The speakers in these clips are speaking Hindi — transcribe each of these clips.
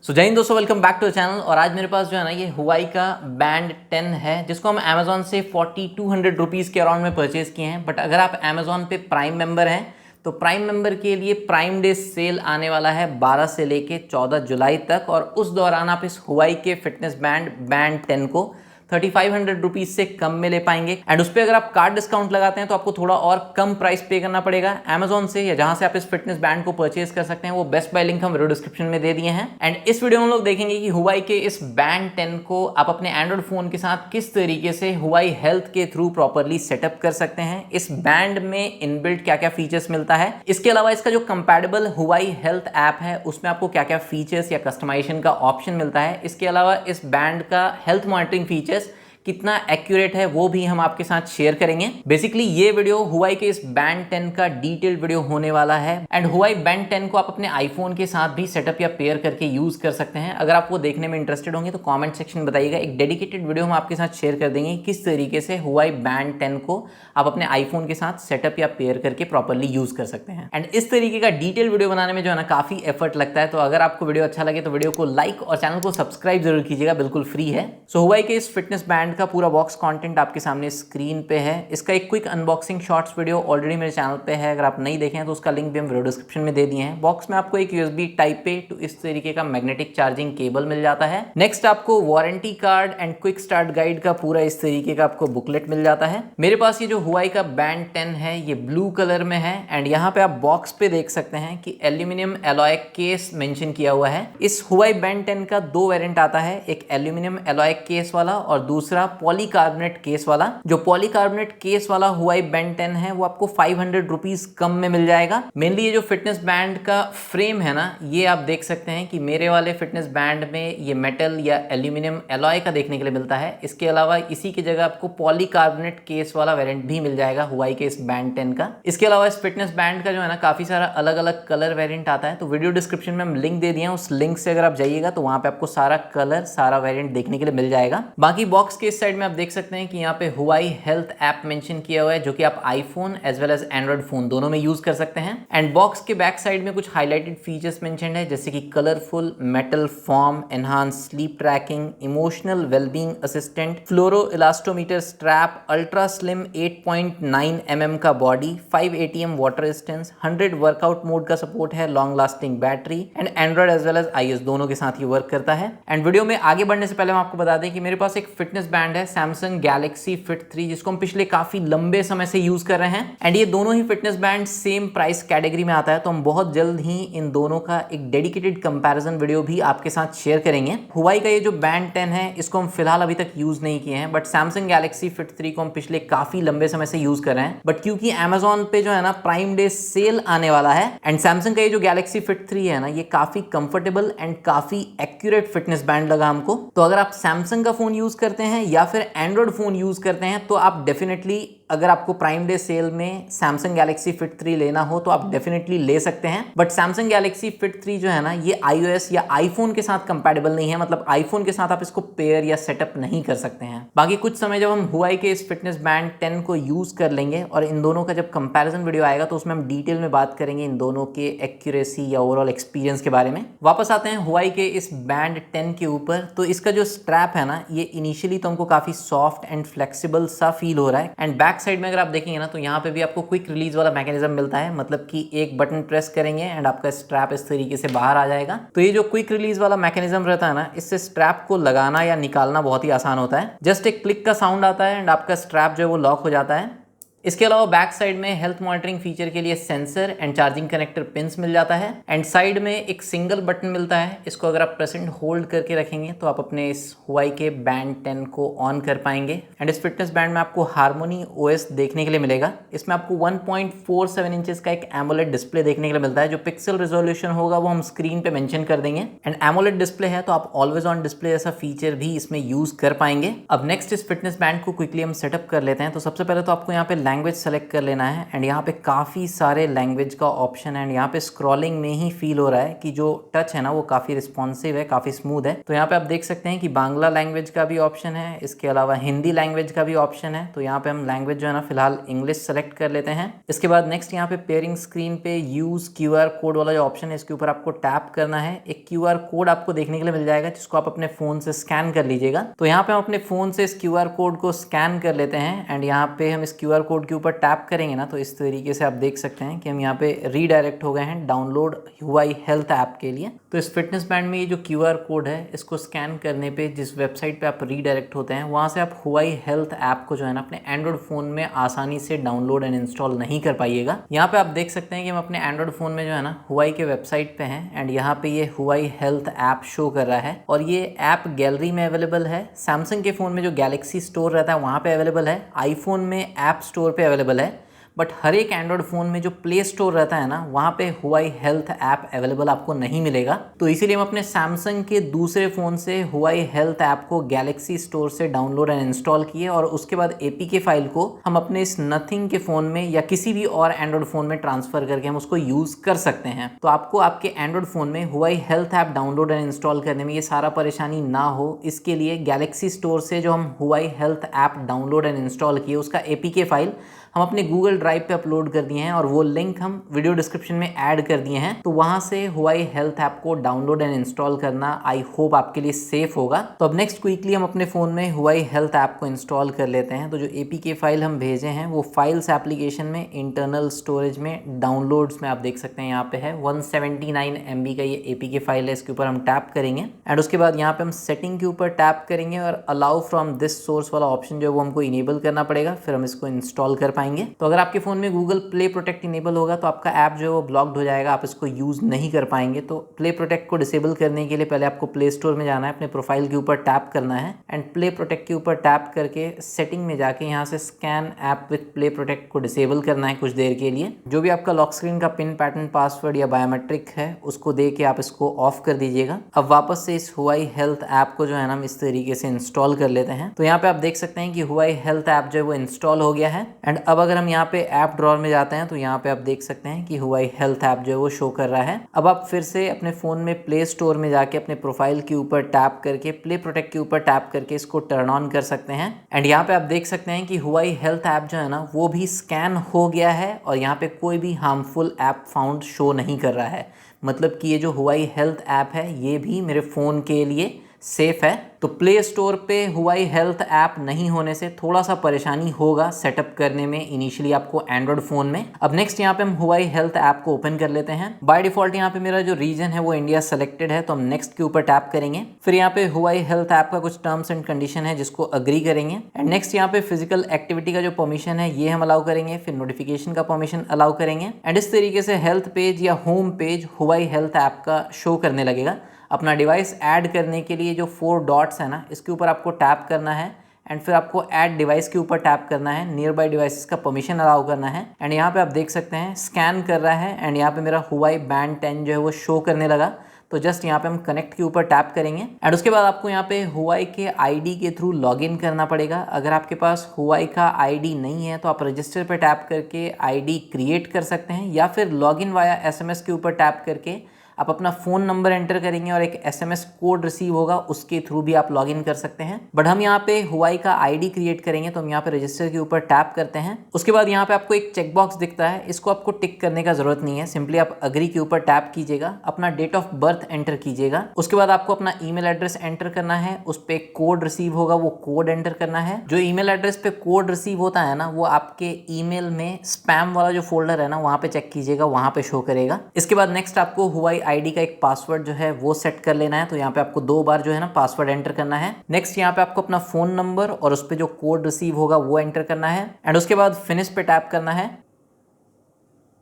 जय हिंद दोस्तों, welcome back to the channel. और आज मेरे पास जो है ना ये हुआई का बैंड 10 है जिसको हम अमेजोन से 4200 रुपीज़ के अराउंड में परचेज़ किए हैं। बट अगर आप अमेजोन पे प्राइम मेंबर हैं तो प्राइम मेंबर के लिए प्राइम डे सेल आने वाला है 12 से लेके 14 जुलाई तक। और उस दौरान आप इस हुआई के फिटनेस बैंड 10 को 3500 रुपीज़ से कम में ले पाएंगे। एंड उस पर अगर आप कार्ड डिस्काउंट लगाते हैं तो आपको थोड़ा और कम प्राइस पे करना पड़ेगा। अमेजोन से या जहां से आप इस फिटनेस बैंड को परचेज कर सकते हैं वो बेस्ट बाय लिंक हम वीडियो डिस्क्रिप्शन में दे दिए हैं। एंड इस वीडियो में हम लोग देखेंगे कि हुआई के इस बैंड 10 को आप अपने एंड्रॉइड फोन के साथ किस तरीके से हुआई हेल्थ के थ्रू प्रॉपरली सेटअप कर सकते हैं, इस बैंड में इनबिल्ट क्या क्या फीचर्स मिलता है, इसके अलावा इसका जो कंपैटिबल हुआई हेल्थ ऐप है उसमें आपको क्या क्या फीचर्स या कस्टमाइजेशन का ऑप्शन मिलता है, इसके अलावा इस बैंड का हेल्थ मॉनिटरिंग फीचर्स कितना एक्यूरेट है वो भी हम आपके साथ शेयर करेंगे। बेसिकली ये वीडियो हुआई के इस बैंड 10 का डिटेल्ड वीडियो होने वाला है। एंड हुआई बैंड 10 को आप अपने आईफोन के साथ भी सेटअप या पेयर करके यूज कर सकते हैं। अगर आप वो देखने में इंटरेस्टेड होंगे तो कमेंट सेक्शन में बताइएगा, एक डेडिकेटेड वीडियो हम आपके साथ शेयर कर देंगे किस तरीके से हुआई बैंड 10 को आप अपने आईफोन के साथ सेटअप या पेयर करके प्रॉपरली यूज कर सकते हैं। एंड इस तरीके का डिटेल वीडियो बनाने में जो है ना काफी एफर्ट लगता है। तो अगर आपको वीडियो अच्छा लगे तो वीडियो को लाइक और चैनल को सब्सक्राइब जरूर कीजिएगा, बिल्कुल फ्री है। सो हुआई के इस फिटनेस बैंड का पूरा बॉक्स कंटेंट आपके सामने स्क्रीन पे है। इसका एक quick unboxing shorts video already मेरे चैनल पे है, अगर आप नहीं देखे हैं तो उसका लिंक भी हम वीडियो डिस्क्रिप्शन में दे दिए हैं। बॉक्स में आपको एक यूएसबी टाइप ए टू इस तरीके का मैग्नेटिक चार्जिंग केबल मिल जाता है। नेक्स्ट आपको warranty card and quick start guide का पूरा इस तरीके का आपको बुकलेट मिल जाता है। मेरे पास ये जो हुआई का बैंड 10 है ये ब्लू कलर में है। एंड यहाँ पे आप बॉक्स पे देख सकते हैं कि एल्यूमिनियम एलॉय केस मेंशन किया हुआ है। इस हुआई बैंड 10 का दो वेरिएंट आता है, एक एल्यूमिनियम एलॉय केस वाला और दूसरा पॉलीकार्बोनेट केस वाला। जो पॉलीकार्बोनेट केस वाला हुआई बैंड 10 है वो आपको 500 रुपीज कम में मिल जाएगा। मेनली ये जो फिटनेस बैंड का फ्रेम है ना ये आप देख सकते हैं कि मेरे वाले फिटनेस बैंड में ये मेटल या एल्यूमिनियम एलॉय का देखने के लिए मिलता है। इसके अलावा इसी की जगह आपको पॉलीकार्बोनेट केस वाला वेरिएंट भी मिल जाएगा हुआई के इस बैंड 10 का। इसके अलावा इस फिटनेस बैंड का जो है ना काफी सारा अलग अलग कलर वेरिएंट आता है। तो वीडियो डिस्क्रिप्शन में हम लिंक दे दिए हैं, उस लिंक से अगर आप जाइएगा तो वहां पे आपको सारा कलर सारा वेरिएंट देखने के लिए मिल जाएगा। बाकी बॉक्स के इस साइड में आप देख सकते हैं कि यहाँ पे हुआई हेल्थ ऐप मेंशन किया हुआ है जो कि आप iPhone as well as Android phone दोनों में यूज कर सकते हैं। एंड बॉक्स के बैक साइड में कुछ हाईलाइटेड फीचर्स मेंशन्ड है जैसे कि colourful metal form, enhance sleep tracking, emotional wellbeing assistant, fluoro elastomer strap, ultra slim 8.9 mm का body, 5 ATM water resistance, 100 workout mode का सपोर्ट है, long lasting battery and Android as well as iOS दोनों के साथ ये वर्क करता है। एंड वीडियो में आगे बढ़ने से पहले हम आपको बता दें कि मेरे पास एक फिटनेस बैंड है सैमसंग गैलेक्सी फिट 3 जिसको हम पिछले काफी लंबे समय से यूज कर रहे हैं। एंड ये दोनों ही fitness band same price category में आता है, तो हम बहुत जल्द ही इन दोनों का एक डेडिकेटेड कंपैरिजन वीडियो भी आपके साथ शेयर करेंगे। हुआई का ये जो बैंड 10 है इसको हम फिलहाल अभी तक यूज नहीं किए हैं, बट सैमसंग गैलेक्सी फिट 3 को हम पिछले काफी लंबे समय से यूज कर रहे हैं। बट क्योंकि अमेजोन पे जो है ना प्राइम डे सेल आने वाला है एंड सैमसंग का ये जो गैलेक्सी फिट 3 है ना ये काफी कंफर्टेबल एंड काफी एक्यूरेट फिटनेस बैंड लगा हमको। तो अगर आप सैमसंग का फोन यूज करते हैं या फिर एंड्रॉइड फोन यूज करते हैं तो आप डेफिनेटली, अगर आपको प्राइम डे सेल में सैमसंग गैलेक्सी फिट 3 लेना हो तो आप डेफिनेटली ले सकते हैं। बट सैमसंग गैलेक्सी फिट 3 जो है ना ये iOS या आईफोन के साथ कंपैटिबल नहीं है, मतलब आईफोन के साथ आप इसको पेयर या सेटअप नहीं कर सकते हैं। बाकी कुछ समय जब हम हुआई के इस फिटनेस बैंड 10 को यूज कर लेंगे और इन दोनों का जब कंपैरिजन वीडियो आएगा तो उसमें हम डिटेल में बात करेंगे इन दोनों के एक्यूरेसी या ओवरऑल एक्सपीरियंस के बारे में। वापस आते हैं हुआई के इस बैंड 10 के ऊपर। तो इसका जो स्ट्रैप है ना ये इनिशियली तो हमको काफी सॉफ्ट एंड फ्लेक्सिबल सा फील हो रहा है। एंड बैक साइड में अगर आप देखेंगे ना तो यहाँ पे भी आपको क्विक रिलीज वाला मैकेनिज्म मिलता है, मतलब कि एक बटन प्रेस करेंगे एंड आपका स्ट्रैप इस तरीके से बाहर आ जाएगा। तो ये जो क्विक रिलीज वाला मैकेनिज्म रहता है ना इससे स्ट्रैप को लगाना या निकालना बहुत ही आसान होता है। जस्ट एक क्लिक का साउंड आता है एंड आपका स्ट्रैप जो है वो लॉक हो जाता है। इसके अलावा बैक साइड में हेल्थ मॉनिटरिंग फीचर के लिए sensor and charging connector pins मिल जाता है। एंड साइड में एक सिंगल बटन मिलता है, इसको अगर आप प्रेस एंड होल्ड करके रखेंगे तो आप अपने इस हुआई के बैंड 10 को ऑन कर पाएंगे। एंड इस फिटनेस बैंड में आपको हार्मोनी OS देखने के लिए मिलेगा। इसमें आपको 1.47 इंचेस का एक एमोलेड डिस्प्ले देखने के लिए मिलता है। जो पिक्सल रेजोल्यूशन होगा वो हम स्क्रीन पे मेंशन कर देंगे। एंड एमोलेड डिस्प्ले है तो आप ऑलवेज ऑन डिस्प्ले जैसा फीचर भी इसमें यूज कर पाएंगे। अब नेक्स्ट इस फिटनेस बैंड को क्विकली हम सेटअप कर लेते हैं। तो सबसे पहले तो आपको यहाँ पे लैंग्वेज सेलेक्ट कर लेना है एंड यहाँ पे काफ़ी सारे लैंग्वेज का ऑप्शन है एंड यहाँ पे स्क्रॉलिंग में ही फील हो रहा है कि जो टच है ना वो काफ़ी रिस्पॉन्सिव है, काफ़ी स्मूथ है। तो यहाँ पे आप देख सकते हैं कि बांग्ला लैंग्वेज का भी ऑप्शन है, इसके अलावा हिंदी लैंग्वेज का भी ऑप्शन है। तो यहाँ पे हम लैंग्वेज जो है ना फिलहाल इंग्लिश सेलेक्ट कर लेते हैं। इसके बाद नेक्स्ट यहाँ पे पेयरिंग स्क्रीन पे यूज QR कोड वाला जो ऑप्शन है इसके ऊपर आपको टैप करना है। एक QR कोड आपको देखने के लिए मिल जाएगा जिसको आप अपने फोन से स्कैन कर लीजिएगा। तो यहाँ पे हम अपने फोन से इस QR कोड को स्कैन कर लेते हैं एंड यहाँ पे हम इस QR कोड के ऊपर टैप करेंगे ना तो इस तरीके से आप देख सकते हैं कि हम यहाँ पे रीडायरेक्ट हो गए हैं डाउनलोड हुआई हेल्थ ऐप के लिए। तो इस फिटनेस बैंड में ये जो QR कोड है इसको स्कैन करने पे जिस वेबसाइट पे आप रीडायरेक्ट होते हैं वहाँ से आप हुआई हेल्थ ऐप को जो है ना अपने एंड्रॉइड फ़ोन में आसानी से डाउनलोड एंड इंस्टॉल नहीं कर पाइएगा। यहाँ पे आप देख सकते हैं कि हम अपने एंड्रॉइड फ़ोन में जो है ना हुआई के वेबसाइट पे हैं एंड यहाँ पे ये हुआई हेल्थ ऐप शो कर रहा है और ये ऐप गैलरी में अवेलेबल है। सैमसंग के फ़ोन में जो गैलेक्सी स्टोर रहता है वहाँ पे अवेलेबल है, आईफोन में ऐप स्टोर पे अवेलेबल है, बट हर एक एंड्रॉइड फ़ोन में जो प्ले स्टोर रहता है ना वहाँ पे हुआई हेल्थ ऐप अवेलेबल आपको नहीं मिलेगा। तो इसीलिए हम अपने सैमसंग के दूसरे फ़ोन से हुआई हेल्थ ऐप को गैलेक्सी स्टोर से डाउनलोड एंड इंस्टॉल किए और उसके बाद APK फाइल को हम अपने इस नथिंग के फ़ोन में या किसी भी और एंड्रॉइड फ़ोन में ट्रांसफ़र करके हम उसको यूज़ कर सकते हैं। तो आपको आपके एंड्रॉइड फ़ोन में Huawei health app download and install करने में ये सारा परेशानी ना हो, इसके लिए गैलेक्सी स्टोर से जो हम Huawei health app download and install किए उसका APK फाइल हम अपने गूगल ड्राइव पे अपलोड कर दिए हैं और वो लिंक हम वीडियो डिस्क्रिप्शन में ऐड कर दिए हैं। तो वहां से हुआई हेल्थ ऐप को डाउनलोड एंड इंस्टॉल करना आई होप आपके लिए सेफ होगा। तो अब नेक्स्ट क्विकली हम अपने फ़ोन में हुआई हेल्थ ऐप को इंस्टॉल कर लेते हैं। तो जो APK फाइल हम भेजे हैं वो फाइल्स एप्लीकेशन में इंटरनल स्टोरेज में डाउनलोड्स में आप देख सकते हैं यहाँ पे है 179 MB का ये APK फाइल है। इसके ऊपर हम टैप करेंगे एंड उसके बाद यहाँ पे हम सेटिंग के ऊपर टैप करेंगे और अलाउ फ्रॉम दिस सोर्स वाला ऑप्शन जो है वो हमको इनेबल करना पड़ेगा, फिर हम इसको इंस्टॉल कर पाएंगे। तो अगर आपके फ़ोन में गूगल प्ले प्रोटेक्ट इनेबल होगा तो आपका ऐप जो है वो ब्लॉक्ड हो जाएगा, आप इसको यूज़ नहीं कर पाएंगे। तो प्ले प्रोटेक्ट को डिसेबल करने के लिए पहले आपको प्ले स्टोर में जाना है, अपने प्रोफाइल के ऊपर टैप करना है एंड प्ले प्रोटेक्ट के ऊपर टैप करके सेटिंग में जाके यहाँ से scan app with play protect को डिसेबल करना है कुछ देर के लिए। जो भी आपका लॉक स्क्रीन का पिन पैटर्न पासवर्ड या बायोमेट्रिक है उसको दे के आप इसको ऑफ कर दीजिएगा। अब वापस से इस हुआई हेल्थ ऐप को जो है ना हम इस तरीके से इंस्टॉल कर लेते हैं। तो यहाँ पे आप देख सकते हैं कि हुआई हेल्थ ऐप जो है वो इंस्टॉल हो गया है एंड अब अगर हम यहाँ पे ऐप ड्रॉअर में जाते हैं तो यहाँ पे आप देख सकते हैं कि हुआई हेल्थ ऐप जो है वो शो कर रहा है। अब आप फिर से अपने फ़ोन में प्ले स्टोर में जाके अपने प्रोफाइल के ऊपर टैप करके प्ले प्रोटेक्ट के ऊपर टैप करके इसको टर्न ऑन कर सकते हैं एंड यहाँ पे आप देख सकते हैं कि हुआई हेल्थ ऐप जो है ना वो भी स्कैन हो गया है और यहाँ पे कोई भी हार्मफुल ऐप फाउंड शो नहीं कर रहा है। मतलब कि ये जो हुआई हेल्थ ऐप है ये भी मेरे फ़ोन के लिए सेफ है। तो प्ले स्टोर पे हुआई हेल्थ ऐप नहीं होने से थोड़ा सा परेशानी होगा सेटअप करने में इनिशियली आपको एंड्रॉइड फ़ोन में। अब नेक्स्ट यहाँ पे हम हुआई हेल्थ ऐप को ओपन कर लेते हैं। बाय डिफ़ॉल्ट यहाँ पे मेरा जो रीजन है वो इंडिया सेलेक्टेड है तो हम नेक्स्ट के ऊपर टैप करेंगे। फिर यहाँ पे हुआई हेल्थ ऐप का कुछ टर्म्स एंड कंडीशन है जिसको अग्री करेंगे एंड नेक्स्ट यहाँ पे फिजिकल एक्टिविटी का जो परमिशन है ये हम अलाउ करेंगे, फिर नोटिफिकेशन का परमिशन अलाउ करेंगे एंड इस तरीके से हेल्थ पेज या होम पेज हुआई हेल्थ ऐप का शो करने लगेगा। अपना डिवाइस ऐड करने के लिए जो 4 डॉट्स है ना इसके ऊपर आपको टैप करना है एंड फिर आपको ऐड डिवाइस के ऊपर टैप करना है, नियर बाय डिवाइसेस का परमिशन अलाउ करना है एंड यहाँ पे आप देख सकते हैं स्कैन कर रहा है एंड यहाँ पे मेरा हुआई बैंड 10 जो है वो शो करने लगा। तो जस्ट यहाँ पे हम कनेक्ट के ऊपर टैप करेंगे एंड उसके बाद आपको यहाँ पे हुआई के आईडी के थ्रू लॉगिन करना पड़ेगा। अगर आपके पास हुआई का आईडी नहीं है तो आप रजिस्टर पे टैप करके आईडी क्रिएट कर सकते हैं या फिर लॉगिन वाया SMS के ऊपर टैप करके आप अपना फ़ोन नंबर एंटर करेंगे और एक SMS कोड रिसीव होगा, उसके थ्रू भी आप लॉगिन कर सकते हैं। बट हम यहाँ पे हुआई का आईडी क्रिएट करेंगे तो हम यहाँ पे रजिस्टर के ऊपर टैप करते हैं। उसके बाद यहाँ पे आपको एक चेकबॉक्स दिखता है, इसको आपको टिक करने का जरूरत नहीं है, सिंपली आप अग्री के ऊपर टैप कीजिएगा, अपना डेट ऑफ बर्थ एंटर कीजिएगा। उसके बाद आपको अपना ईमेल एड्रेस एंटर करना है, उस पर एक कोड रिसीव होगा, वो कोड एंटर करना है। जो ईमेल एड्रेस पे कोड रिसीव होता है ना वो आपके ईमेल में स्पैम वाला जो फोल्डर है ना वहाँ पे चेक कीजिएगा, वहाँ पे शो करेगा। इसके बाद नेक्स्ट आपको हुआई आईडी का एक पासवर्ड जो है वो सेट कर लेना है। तो यहाँ पे आपको 2 बार जो है ना पासवर्ड एंटर करना है। नेक्स्ट यहाँ पे आपको अपना फोन नंबर और उस पर जो कोड रिसीव होगा वो एंटर करना है एंड उसके बाद फिनिश पे टैप करना है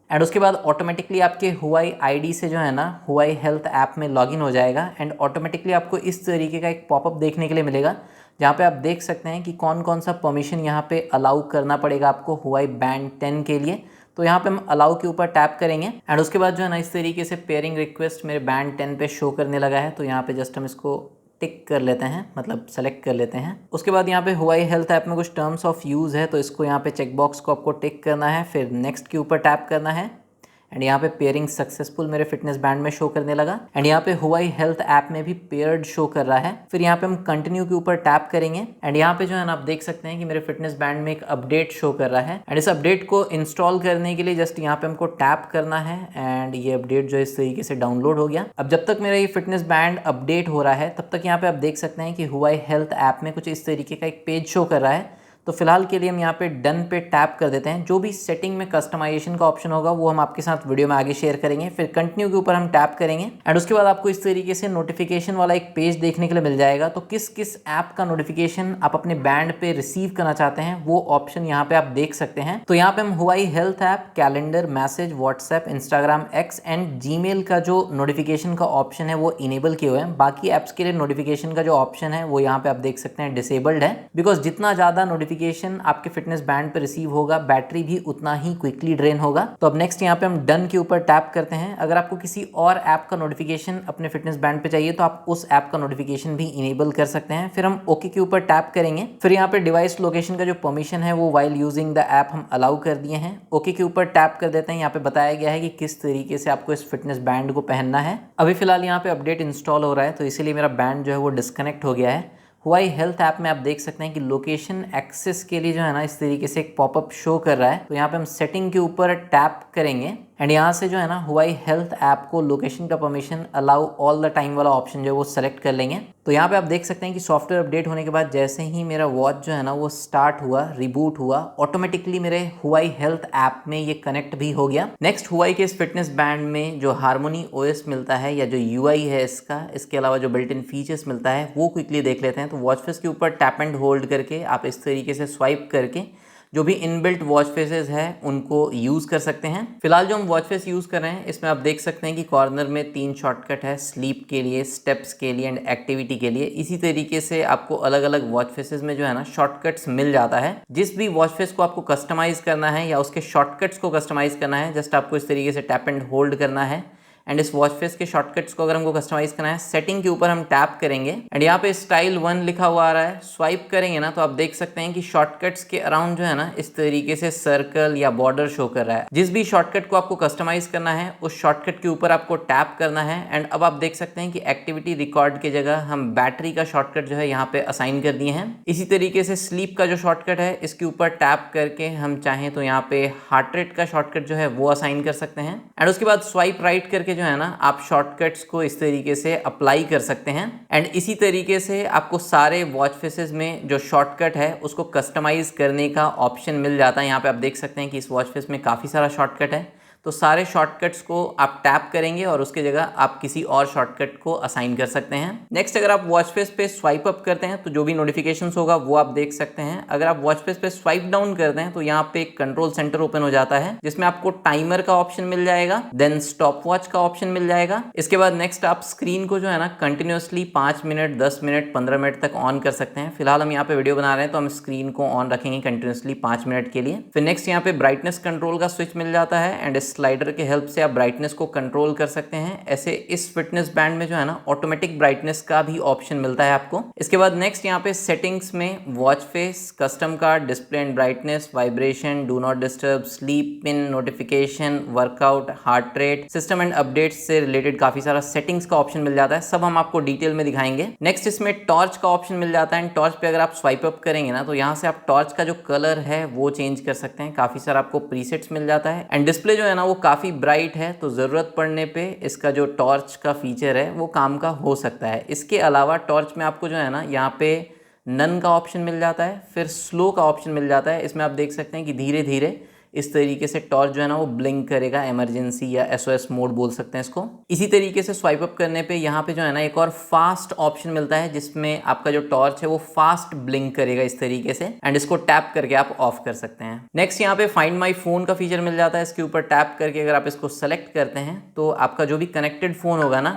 एंड उसके बाद ऑटोमेटिकली आपके हुआई आईडी से जो है ना हुआई हेल्थ ऐप में लॉगिन हो जाएगा एंड ऑटोमेटिकली आपको इस तरीके का एक पॉपअप देखने के लिए मिलेगा जहाँ पे आप देख सकते हैं कि कौन कौन सा परमिशन यहाँ पे अलाउ करना पड़ेगा आपको हुआई बैंड 10 के लिए। तो यहाँ पे हम अलाउ के ऊपर टैप करेंगे एंड उसके बाद जो है ना इस तरीके से पेयरिंग रिक्वेस्ट मेरे बैंड 10 पे शो करने लगा है। तो यहाँ पे जस्ट हम इसको टिक कर लेते हैं, मतलब सेलेक्ट कर लेते हैं। उसके बाद यहाँ पे हुआई हेल्थ ऐप में कुछ टर्म्स ऑफ यूज़ है, तो इसको यहाँ पे चेक बॉक्स को आपको टिक करना है, फिर नेक्स्ट के ऊपर टैप करना है एंड यहाँ पे पेयरिंग सक्सेसफुल मेरे फिटनेस बैंड में शो करने लगा एंड यहाँ पे हुआई हेल्थ ऐप में भी पेयर्ड शो कर रहा है। फिर यहाँ पे हम कंटिन्यू के ऊपर टैप करेंगे एंड यहाँ पे जो है ना आप देख सकते हैं कि मेरे फिटनेस बैंड में एक अपडेट शो कर रहा है एंड इस अपडेट को इंस्टॉल करने के लिए जस्ट यहाँ पे हमको टैप करना है एंड ये अपडेट जो इस तरीके से डाउनलोड हो गया। अब जब तक मेरा ये फिटनेस बैंड अपडेट हो रहा है तब तक यहाँ पे आप देख सकते हैं कि हुआई हेल्थ ऐप में कुछ इस तरीके का एक पेज शो कर रहा है। तो फिलहाल के लिए हम यहाँ पे डन पे टैप कर देते हैं। जो भी सेटिंग में कस्टमाइजेशन का ऑप्शन होगा वो हम आपके साथ वीडियो में आगे शेयर करेंगे। फिर कंटिन्यू के ऊपर हम टैप करेंगे एंड उसके बाद आपको इस तरीके से नोटिफिकेशन वाला एक पेज देखने के लिए मिल जाएगा। तो किस किस ऐप का नोटिफिकेशन आप अपने बैंड पे रिसीव करना चाहते हैं वो ऑप्शन यहाँ पे आप देख सकते हैं। तो यहाँ पे हम Huawei health app, calendar, message, WhatsApp, Instagram, X and Gmail का जो नोटिफिकेशन का ऑप्शन है वो इनेबल किए हुए हैं। बाकी ऐप्स के लिए नोटिफिकेशन का जो ऑप्शन है वो यहाँ पे आप देख सकते हैं डिसेबल्ड है, बिकॉज जितना ज्यादा नोटिफिकेशन आपके फिटनेस बैंड पे रिसीव होगा बैटरी भी उतना ही क्विकली ड्रेन होगा। तो अब नेक्स्ट यहाँ पे हम डन के ऊपर टैप करते हैं। अगर आपको किसी और ऐप का नोटिफिकेशन अपने फिटनेस बैंड पे चाहिए तो आप उस ऐप का नोटिफिकेशन भी इनेबल कर सकते हैं। फिर हम ओके के ऊपर टैप करेंगे। फिर यहाँ पे डिवाइस लोकेशन का जो परमिशन है वो वाइल यूजिंग द ऐप हम अलाउ कर दिए हैं। ओके के ऊपर टैप कर देते हैं। यहाँ पे बताया गया है कि किस तरीके से आपको इस फिटनेस बैंड को पहनना है। अभी फिलहाल यहाँ पे अपडेट इंस्टॉल हो रहा है तो इसीलिए मेरा बैंड जो है वो डिस्कनेक्ट हो गया है। हुआई हेल्थ ऐप में आप देख सकते हैं कि लोकेशन एक्सेस के लिए जो है ना इस तरीके से एक पॉपअप शो कर रहा है। तो यहाँ पे हम सेटिंग के ऊपर टैप करेंगे एंड यहाँ से जो है ना हुआई हेल्थ ऐप को लोकेशन का permission allow all the time वाला ऑप्शन जो है वो सेलेक्ट कर लेंगे। तो यहाँ पे आप देख सकते हैं कि सॉफ्टवेयर अपडेट होने के बाद जैसे ही मेरा वॉच जो है ना वो स्टार्ट हुआ, रिबूट हुआ, ऑटोमेटिकली मेरे हुआई हेल्थ ऐप में ये कनेक्ट भी हो गया। नेक्स्ट हुआई के इस फिटनेस बैंड में जो हार्मोनी ओएस मिलता है या जो यूआई है इसका, इसके अलावा जो बिल्ट इन फीचर्स मिलता है वो क्विकली देख लेते हैं। तो वॉच फेस के ऊपर टैप एंड होल्ड करके आप इस तरीके से स्वाइप करके जो भी इनबिल्ट वॉच फेसेस है उनको यूज़ कर सकते हैं। फिलहाल जो हम वॉच फेस यूज़ कर रहे हैं इसमें आप देख सकते हैं कि कॉर्नर में 3 शॉर्टकट है, स्लीप के लिए, स्टेप्स के लिए एंड एक्टिविटी के लिए। इसी तरीके से आपको अलग अलग वॉच फेसेस में जो है ना शॉर्टकट्स मिल जाता है। जिस भी वॉच फेस को आपको कस्टमाइज करना है या उसके शॉर्टकट्स को कस्टमाइज करना है, जस्ट आपको इस तरीके से टैप एंड होल्ड करना है एंड इस वॉच फेस के शॉर्टकट्स को अगर हमको कस्टमाइज करना है सेटिंग के ऊपर हम टैप करेंगे एंड यहाँ पे स्टाइल 1 लिखा हुआ आ रहा है। स्वाइप करेंगे ना तो आप देख सकते हैं कि शॉर्टकट्स के अराउंड जो है ना इस तरीके से सर्कल या बॉर्डर शो कर रहा है। जिस भी शॉर्टकट को आपको कस्टमाइज करना है उस शॉर्टकट के ऊपर आपको टैप करना है एंड अब आप देख सकते हैं कि एक्टिविटी रिकॉर्ड की जगह हम बैटरी का शॉर्टकट जो है यहाँ पे असाइन कर दिए हैं। इसी तरीके से स्लीप का जो शॉर्टकट है इसके ऊपर टैप करके हम चाहें तो यहाँ पे हार्ट रेट का शॉर्टकट जो है वो असाइन कर सकते हैं एंड उसके बाद स्वाइप राइट करके जो है ना आप शॉर्टकट्स को इस तरीके से अप्लाई कर सकते हैं एंड इसी तरीके से आपको सारे वॉच फेसेस में जो शॉर्टकट है उसको कस्टमाइज करने का ऑप्शन मिल जाता है। यहाँ पे आप देख सकते हैं कि इस वॉच फेस में काफ़ी सारा शॉर्टकट है। तो सारे शॉर्टकट्स को आप टैप करेंगे और उसकी जगह आप किसी और शॉर्टकट को असाइन कर सकते हैं। नेक्स्ट अगर आप वॉच फेस पे स्वाइप अप करते हैं तो जो भी नोटिफिकेशंस होगा वो आप देख सकते हैं। अगर आप वॉच फेस पे स्वाइप डाउन करते हैं तो यहाँ पे एक कंट्रोल सेंटर ओपन हो जाता है जिसमें आपको टाइमर का ऑप्शन मिल जाएगा, देन स्टॉप वॉच का ऑप्शन मिल जाएगा। इसके बाद नेक्स्ट आप स्क्रीन को जो है ना कंटिन्यूसली 5 मिनट, 10 मिनट, 15 मिनट तक ऑन कर सकते हैं। फिलहाल हम यहाँ पे वीडियो बना रहे हैं तो हम स्क्रीन को ऑन रखेंगे कंटिन्यूसली 5 मिनट के लिए। फिर नेक्स्ट यहाँ पे ब्राइटनेस कंट्रोल का स्विच मिल जाता है एंड स्लाइडर के हेल्प से आप ब्राइटनेस को कंट्रोल कर सकते हैं। ऐसे इस फिटनेस बैंड में जो है ना ऑटोमेटिक ब्राइटनेस का भी ऑप्शन मिलता है आपको। इसके बाद नेक्स्ट यहाँ पे सेटिंग्स में watch face, custom card, display and brightness, vibration, do not disturb, sleep pin, notification, workout, heart rate, system and updates से रिलेटेड काफी सारा सेटिंग्स का ऑप्शन मिल जाता है। सब हम आपको डिटेल में दिखाएंगे। नेक्स्ट इसमें टॉर्च का ऑप्शन मिल जाता है एंड टॉर्च पे अगर आप स्वाइप अप करेंगे ना तो यहाँ से आप टॉर्च का जो कलर है वो चेंज कर सकते हैं। काफी सारा आपको प्रीसेट्स मिल जाता है एंड डिस्प्ले जो है ना वो काफी ब्राइट है तो जरूरत पड़ने पे इसका जो टॉर्च का फीचर है वो काम का हो सकता है। इसके अलावा टॉर्च में आपको जो है ना यहाँ पे नन का ऑप्शन मिल जाता है, फिर स्लो का ऑप्शन मिल जाता है। इसमें आप देख सकते हैं कि धीरे धीरे इस तरीके से टॉर्च जो है ना वो ब्लिंक करेगा, इमरजेंसी या एसओएस मोड बोल सकते हैं इसको। इसी तरीके से स्वाइप अप करने पे यहाँ पे जो है ना एक और फास्ट ऑप्शन मिलता है जिसमें आपका जो टॉर्च है वो फास्ट ब्लिंक करेगा इस तरीके से एंड इसको टैप करके आप ऑफ कर सकते हैं। नेक्स्ट यहाँ पे फाइंड माई फोन का फीचर मिल जाता है। इसके ऊपर टैप करके अगर आप इसको सेलेक्ट करते हैं तो आपका जो भी कनेक्टेड फोन होगा ना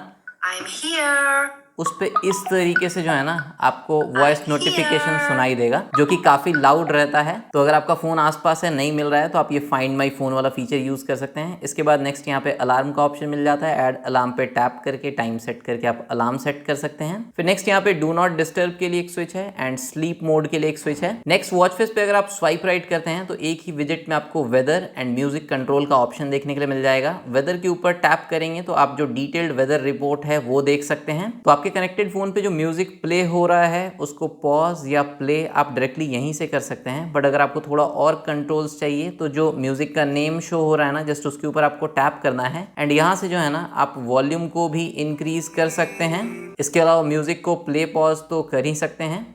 उस पे इस तरीके से जो है ना आपको वॉइस नोटिफिकेशन सुनाई देगा, जो कि काफ़ी लाउड रहता है। तो अगर आपका फ़ोन आसपास है, नहीं मिल रहा है, तो आप ये फाइंड माई फ़ोन वाला फीचर यूज़ कर सकते हैं। इसके बाद नेक्स्ट यहाँ पे अलार्म का ऑप्शन मिल जाता है। ऐड अलार्म पे टैप करके टाइम सेट करके आप अलार्म सेट कर सकते हैं। फिर नेक्स्ट यहाँ पे डू नॉट डिस्टर्ब के लिए एक स्विच है एंड स्लीप मोड के लिए एक स्विच है। नेक्स्ट वॉच फेस पे अगर आप स्वाइप राइट करते हैं तो एक ही विजिट में आपको वेदर एंड म्यूजिक कंट्रोल का ऑप्शन देखने के लिए मिल जाएगा। वेदर के ऊपर टैप करेंगे तो आप जो डिटेल्ड वेदर रिपोर्ट है वो देख सकते हैं। तो आपके कनेक्टेड फोन पे जो म्यूजिक प्ले हो रहा है उसको पॉज या प्ले आप डायरेक्टली यहीं से कर सकते हैं। बट अगर आपको थोड़ा और कंट्रोल्स चाहिए तो जो म्यूजिक का नेम शो हो रहा है ना, जस्ट उसके ऊपर आपको टैप करना है एंड यहाँ से जो है ना आप वॉल्यूम को भी इंक्रीज कर सकते हैं। इसके अलावा म्यूजिक को प्ले पॉज तो कर ही सकते हैं,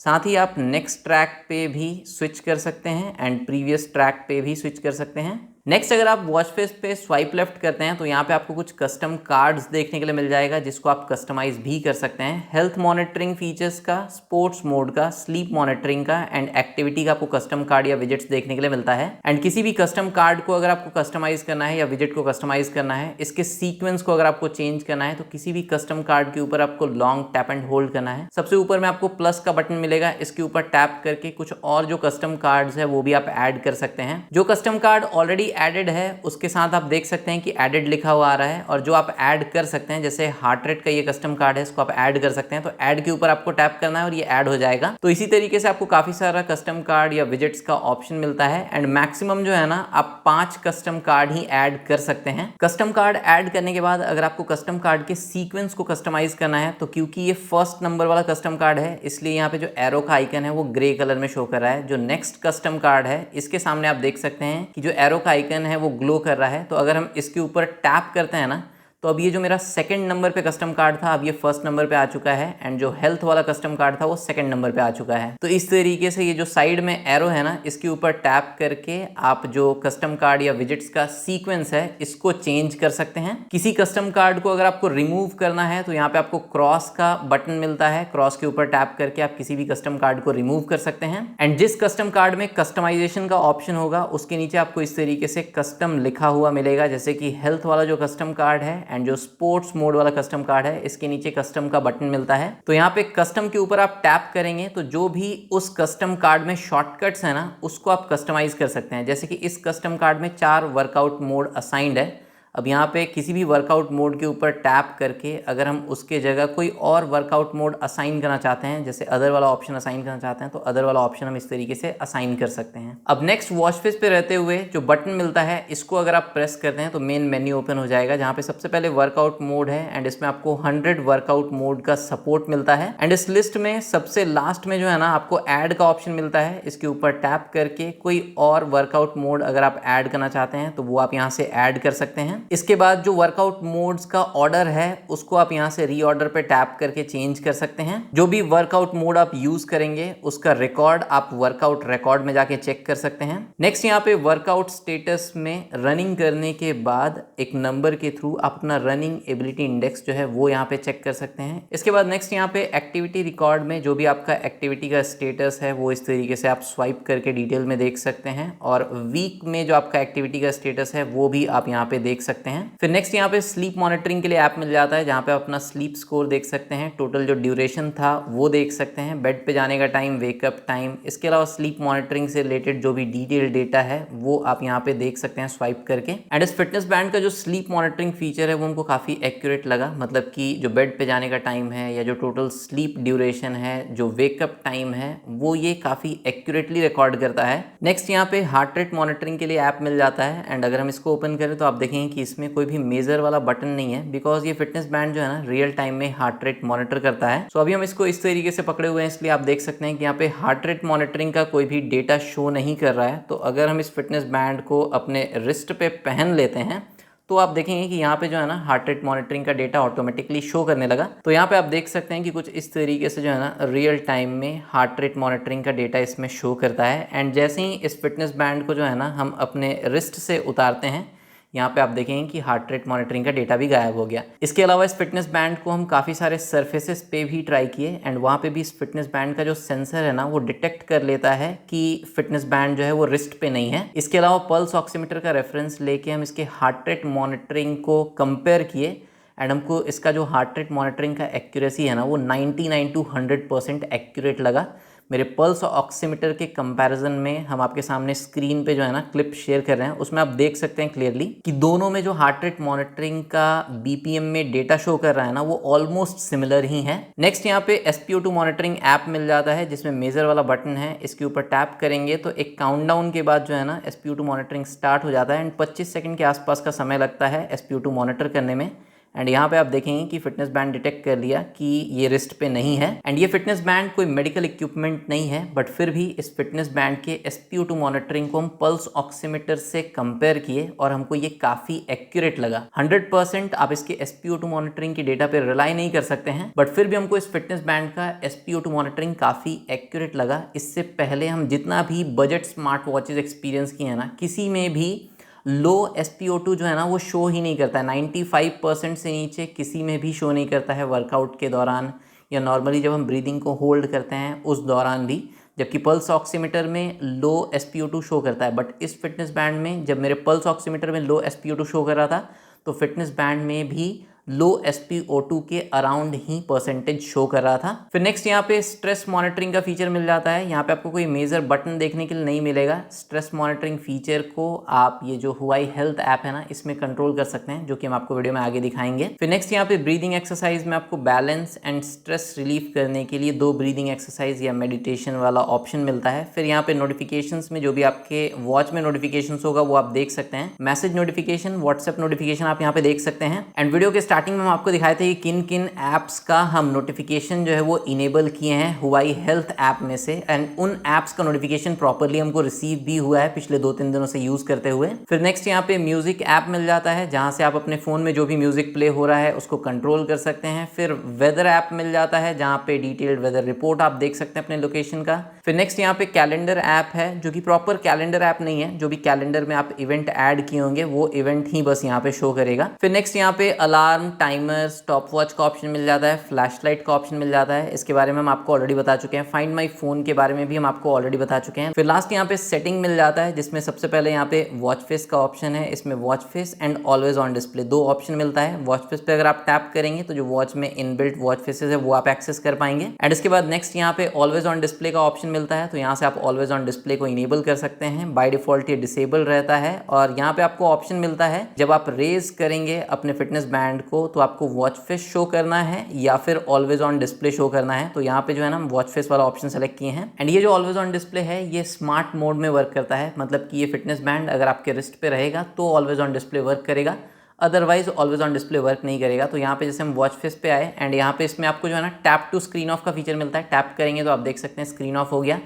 साथ ही आप नेक्स्ट ट्रैक पे भी स्विच कर सकते हैं एंड प्रीवियस ट्रैक पे भी स्विच कर सकते हैं। नेक्स्ट अगर आप वॉच फेस पे स्वाइप लेफ्ट करते हैं तो यहाँ पे आपको कुछ कस्टम कार्ड्स देखने के लिए मिल जाएगा, जिसको आप कस्टमाइज भी कर सकते हैं। हेल्थ मॉनिटरिंग फीचर्स का, स्पोर्ट्स मोड का, स्लीप मॉनिटरिंग का एंड एक्टिविटी का आपको कस्टम कार्ड या विजिट्स देखने के लिए मिलता है। एंड किसी भी कस्टम कार्ड को अगर आपको कस्टमाइज करना है या विजिट को कस्टमाइज करना है, इसके सीक्वेंस को अगर आपको चेंज करना है तो किसी भी कस्टम कार्ड के ऊपर आपको लॉन्ग टैप एंड होल्ड करना है। सबसे ऊपर में आपको प्लस का बटन मिलेगा, इसके ऊपर टैप करके कुछ और जो कस्टम कार्ड्स है वो भी आप ऐड कर सकते हैं। जो कस्टम कार्ड ऑलरेडी एडेड है उसके साथ आप देख सकते हैं कि एडेड लिखा हुआ आ रहा है, और जो आप ऐड कर सकते हैं, जैसे हार्ट रेट का ये कस्टम कार्ड है, इसको आप ऐड कर सकते हैं। तो ऐड के ऊपर आपको टैप करना है और ये ऐड हो जाएगा। तो इसी तरीके से आपको काफी सारा कस्टम कार्ड या विजिट्स का ऑप्शन मिलता है एंड मैक्सिमम जो है ना आप 5 कस्टम कार्ड ही ऐड कर सकते हैं। कस्टम कार्ड ऐड करने के बाद अगर आपको कस्टम कार्ड के सीक्वेंस को कस्टमाइज करना है तो क्योंकि ये फर्स्ट नंबर वाला कस्टम कार्ड है, इसलिए यहाँ पे जो एरो का आइकन है वो ग्रे कलर में शो कर रहा है। जो नेक्स्ट कस्टम कार्ड है इसके सामने आप देख सकते हैं कि जो एरो का आइकन है वो ग्लो कर रहा है। तो अगर हम इसके ऊपर टैप करते हैं ना तो अब ये जो मेरा सेकंड नंबर पे कस्टम कार्ड था अब ये फर्स्ट नंबर पे आ चुका है एंड जो हेल्थ वाला कस्टम कार्ड था वो सेकंड नंबर पे आ चुका है। तो इस तरीके से ये जो साइड में एरो है ना इसके ऊपर टैप करके आप जो कस्टम कार्ड या विजिट्स का सीक्वेंस है इसको चेंज कर सकते हैं। किसी कस्टम कार्ड को अगर आपको रिमूव करना है तो यहाँ पे आपको क्रॉस का बटन मिलता है, क्रॉस के ऊपर टैप करके आप किसी भी कस्टम कार्ड को रिमूव कर सकते हैं। एंड जिस कस्टम कार्ड में कस्टमाइजेशन का ऑप्शन होगा उसके नीचे आपको इस तरीके से कस्टम लिखा हुआ मिलेगा, जैसे कि हेल्थ वाला जो कस्टम कार्ड है एंड जो स्पोर्ट्स मोड वाला कस्टम कार्ड है इसके नीचे कस्टम का बटन मिलता है। तो यहाँ पे कस्टम के ऊपर आप टैप करेंगे तो जो भी उस कस्टम कार्ड में शॉर्टकट्स है ना उसको आप कस्टमाइज कर सकते हैं। जैसे कि इस कस्टम कार्ड में 4 वर्कआउट मोड असाइंड है। अब यहाँ पे किसी भी वर्कआउट मोड के ऊपर टैप करके अगर हम उसके जगह कोई और वर्कआउट मोड असाइन करना चाहते हैं, जैसे अदर वाला ऑप्शन असाइन करना चाहते हैं, तो अदर वाला ऑप्शन हम इस तरीके से असाइन कर सकते हैं। अब नेक्स्ट वॉच फेस पे रहते हुए जो बटन मिलता है इसको अगर आप प्रेस करते हैं तो मेन मेन्यू ओपन हो जाएगा, जहाँ पे सबसे पहले वर्कआउट मोड है एंड इसमें आपको 100 वर्कआउट मोड का सपोर्ट मिलता है। एंड इस लिस्ट में सबसे लास्ट में जो है ना आपको ऐड का ऑप्शन मिलता है, इसके ऊपर टैप करके कोई और वर्कआउट मोड अगर आप ऐड करना चाहते हैं तो वो आप यहाँ से ऐड कर सकते हैं। इसके बाद जो वर्कआउट मोड्स का ऑर्डर है उसको आप यहां से रीऑर्डर पे टैप करके चेंज कर सकते हैं। जो भी वर्कआउट मोड आप यूज करेंगे उसका रिकॉर्ड आप वर्कआउट रिकॉर्ड में जाके चेक कर सकते हैं। नेक्स्ट यहाँ पे वर्कआउट स्टेटस में रनिंग करने के बाद एक नंबर के थ्रू आप अपना रनिंग एबिलिटी इंडेक्स जो है वो यहाँ पे चेक कर सकते हैं। इसके बाद नेक्स्ट यहाँ पे एक्टिविटी रिकॉर्ड में जो भी आपका एक्टिविटी का स्टेटस है वो इस तरीके से आप स्वाइप करके डिटेल में देख सकते हैं, और वीक में जो आपका एक्टिविटी का स्टेटस है वो भी आप यहाँ पे देख सकते हैं। फिर नेक्स्ट यहाँ पे स्लीप मॉनिटरिंग के लिए ऐप मिल जाता है, जहाँ पे आप अपना स्लीप स्कोर देख सकते हैं, टोटल जो ड्यूरेशन था वो देख सकते हैं, बेड पे जाने का टाइम, वेकअप टाइम। इसके अलावा स्लीप मॉनिटरिंग से रिलेटेड जो भी डिटेल डेटा है वो आप यहाँ पे देख सकते हैं स्वाइप करके। एंड इस फिटनेस बैंड का जो स्लीप मॉनिटरिंग फीचर है वो हमको काफ़ी एक्यूरेट लगा, मतलब कि जो बेड पे जाने का टाइम है या जो टोटल स्लीप ड्यूरेशन है, जो वेकअप टाइम है, वो ये काफ़ी एक्यूरेटली रिकॉर्ड करता है। नेक्स्ट यहाँ पे हार्ट रेट मॉनिटरिंग के लिए ऐप मिल जाता है एंड अगर हम इसको ओपन करें तो आप देखेंगे कि इसमें कोई भी मेजर वाला बटन नहीं है, बिकॉज ये फिटनेस बैंड जो है ना रियल टाइम में हार्ट रेट मॉनिटर करता है। सो अभी हम इसको इस तरीके से पकड़े हुए हैं, इसलिए आप देख सकते हैं कि यहाँ पे हार्ट रेट मॉनिटरिंग का कोई भी डेटा शो नहीं कर रहा है। तो अगर हम इस फिटनेस बैंड को अपने रिस्ट पे पहन लेते हैं तो आप देखेंगे कि यहाँ पे जो है ना हार्ट रेट मॉनिटरिंग का डेटा ऑटोमेटिकली शो करने लगा। तो यहाँ पे आप देख सकते हैं कि कुछ इस तरीके से जो है ना रियल टाइम में हार्ट रेट मॉनिटरिंग का डेटा इसमें शो करता है। एंड जैसे ही इस फिटनेस बैंड को जो है ना हम अपने रिस्ट से उतारते हैं, यहाँ पे आप देखेंगे कि हार्ट रेट मॉनिटरिंग का डेटा भी गायब हो गया। इसके अलावा इस फिटनेस बैंड को हम काफ़ी सारे सरफेसेस पे भी ट्राई किए एंड वहाँ पे भी इस फिटनेस बैंड का जो सेंसर है ना वो डिटेक्ट कर लेता है कि फिटनेस बैंड जो है वो रिस्ट पे नहीं है। इसके अलावा पल्स ऑक्सीमीटर का रेफरेंस लेके हम इसके हार्ट रेट मॉनिटरिंग को कंपेयर किए एंड हमको इसका जो हार्ट रेट मॉनिटरिंग का एक्यूरेसी है ना वो 99 to 100% एक्यूरेट लगा। मेरे पल्स ऑक्सीमीटर के कंपैरिजन में हम आपके सामने स्क्रीन पे जो है ना क्लिप शेयर कर रहे हैं, उसमें आप देख सकते हैं क्लियरली कि दोनों में जो हार्ट रेट मॉनिटरिंग का बीपीएम में डेटा शो कर रहा है ना वो ऑलमोस्ट सिमिलर ही है। नेक्स्ट यहाँ पे SpO2 मॉनिटरिंग ऐप मिल जाता है जिसमें मेजर वाला बटन है, इसके ऊपर टैप करेंगे तो एक काउंटडाउन के बाद जो है ना SpO2 मॉनिटरिंग स्टार्ट हो जाता है एंड 25 सेकंड के आसपास का समय लगता है SpO2 मॉनिटर करने में। एंड यहाँ पे आप देखेंगे कि फिटनेस बैंड डिटेक्ट कर लिया कि ये रिस्ट पे नहीं है। एंड ये फिटनेस बैंड कोई मेडिकल इक्विपमेंट नहीं है, बट फिर भी इस फिटनेस बैंड के SpO2 मॉनिटरिंग को हम पल्स ऑक्सीमीटर से कंपेयर किए और हमको ये काफी एक्यूरेट लगा। 100% आप इसके SpO2 मॉनिटरिंग के डेटा पे रिलाई नहीं कर सकते हैं, बट फिर भी हमको इस फिटनेस बैंड का SpO2 मॉनिटरिंग काफी एक्यूरेट लगा। इससे पहले हम जितना भी बजट स्मार्ट वॉचेज एक्सपीरियंस किए हैं ना, किसी में भी लो SpO2 जो है ना वो शो ही नहीं करता है। 95% से नीचे किसी में भी शो नहीं करता है वर्कआउट के दौरान या नॉर्मली जब हम ब्रीदिंग को होल्ड करते हैं उस दौरान भी, जबकि पल्स ऑक्सीमीटर में लो SpO2 शो करता है। बट इस फिटनेस बैंड में जब मेरे पल्स ऑक्सीमीटर में लो SpO2 शो कर रहा था तो फिटनेस बैंड में भी लो SpO2 के अराउंड ही परसेंटेज शो कर रहा था। फिर नेक्स्ट यहाँ पे स्ट्रेस मॉनिटरिंग का फीचर मिल जाता है। यहाँ पे आपको कोई मेजर बटन देखने के लिए नहीं मिलेगा। स्ट्रेस मॉनिटरिंग फीचर को आप ये जो हुआई हेल्थ ऐप है ना इसमें कंट्रोल कर सकते हैं, जो कि हम आपको वीडियो में आगे दिखाएंगे। फिर नेक्स्ट यहाँ पे ब्रीदिंग एक्सरसाइज में आपको बैलेंस एंड स्ट्रेस रिलीफ करने के लिए 2 ब्रीदिंग एक्सरसाइज या मेडिटेशन वाला ऑप्शन मिलता है। फिर यहाँ पे नोटिफिकेशंस में जो भी आपके वॉच में नोटिफिकेशंस होगा वो आप देख सकते हैं। मैसेज नोटिफिकेशन, व्हाट्सएप नोटिफिकेशन आप यहाँ पे देख सकते हैं। एंड वीडियो के स्टार्टिंग में हम आपको दिखाए थे कि किन किन ऐप्स का हम नोटिफिकेशन जो है वो इनेबल किए हैं हुआई हेल्थ ऐप में से, एंड उन ऐप्स का नोटिफिकेशन प्रॉपर्ली हमको रिसीव भी हुआ है पिछले 2-3 दिनों से यूज करते हुए। फिर नेक्स्ट यहाँ पे म्यूजिक ऐप मिल जाता है जहां से आप अपने फोन में जो भी म्यूजिक प्ले हो रहा है उसको कंट्रोल कर सकते हैं। फिर वेदर ऐप मिल जाता है जहां पे डिटेल्ड वेदर रिपोर्ट आप देख सकते हैं अपने लोकेशन का। फिर नेक्स्ट यहाँ पे कैलेंडर ऐप है जो कि प्रॉपर कैलेंडर ऐप नहीं है, जो भी कैलेंडर में आप इवेंट ऐड किए होंगे वो इवेंट ही बस यहाँ पे शो करेगा। फिर नेक्स्ट यहाँ पे अलार्म, टाइमर, स्टॉप वॉच का ऑप्शन मिल जाता है, फ्लैश लाइट का ऑप्शन मिल जाता है, इसके बारे में हम आपको ऑलरेडी बता चुके हैं। फाइंड माई फोन के बारे में भी हम आपको ऑलरेडी बता चुके हैं। फिर लास्ट यहाँ पे सेटिंग मिल जाता है जिसमें सबसे पहले यहाँ पे वॉच फेस का ऑप्शन है। इसमें watch face and always on display 2 option मिलता है। वॉच फेस पे अगर आप टैप करेंगे तो जो वॉच में इनबिल्ट वॉच फेसेस है वो आप एक्सेस कर पाएंगे। एंड इसके बाद नेक्स्ट यहाँ पे ऑलवेज ऑन डिस्प्ले का ऑप्शन मिलता है, तो यहाँ से आप ऑलवेज ऑन डिस्प्ले को इनेबल कर सकते हैं। बाय डिफॉल्ट ये डिसेबल रहता है। और यहाँ पे आपको ऑप्शन मिलता है जब आप रेज करेंगे अपने फिटनेस बैंड को तो आपको वॉच फेस शो करना है या फिर ऑलवेज ऑन डिस्प्ले शो करना है। तो यहाँ पे जो है ना हम वॉच फेस वाला ऑप्शन सेलेक्ट किए हैं। एंड ये जो ऑलवेज ऑन डिस्प्ले है ये स्मार्ट मोड में वर्क करता है, मतलब कि ये फिटनेस बैंड अगर आपके रिस्ट पे रहेगा तो ऑलवेज ऑन डिस्प्ले वर्क करेगा, otherwise always on display work नहीं करेगा। तो यहाँ पे जैसे हम वॉच फेस पे आए एंड यहाँ पे इसमें आपको जो है ना टैप टू स्क्रीन ऑफ का फीचर मिलता है। टैप करेंगे तो आप देख सकते हैं स्क्रीन ऑफ हो गया।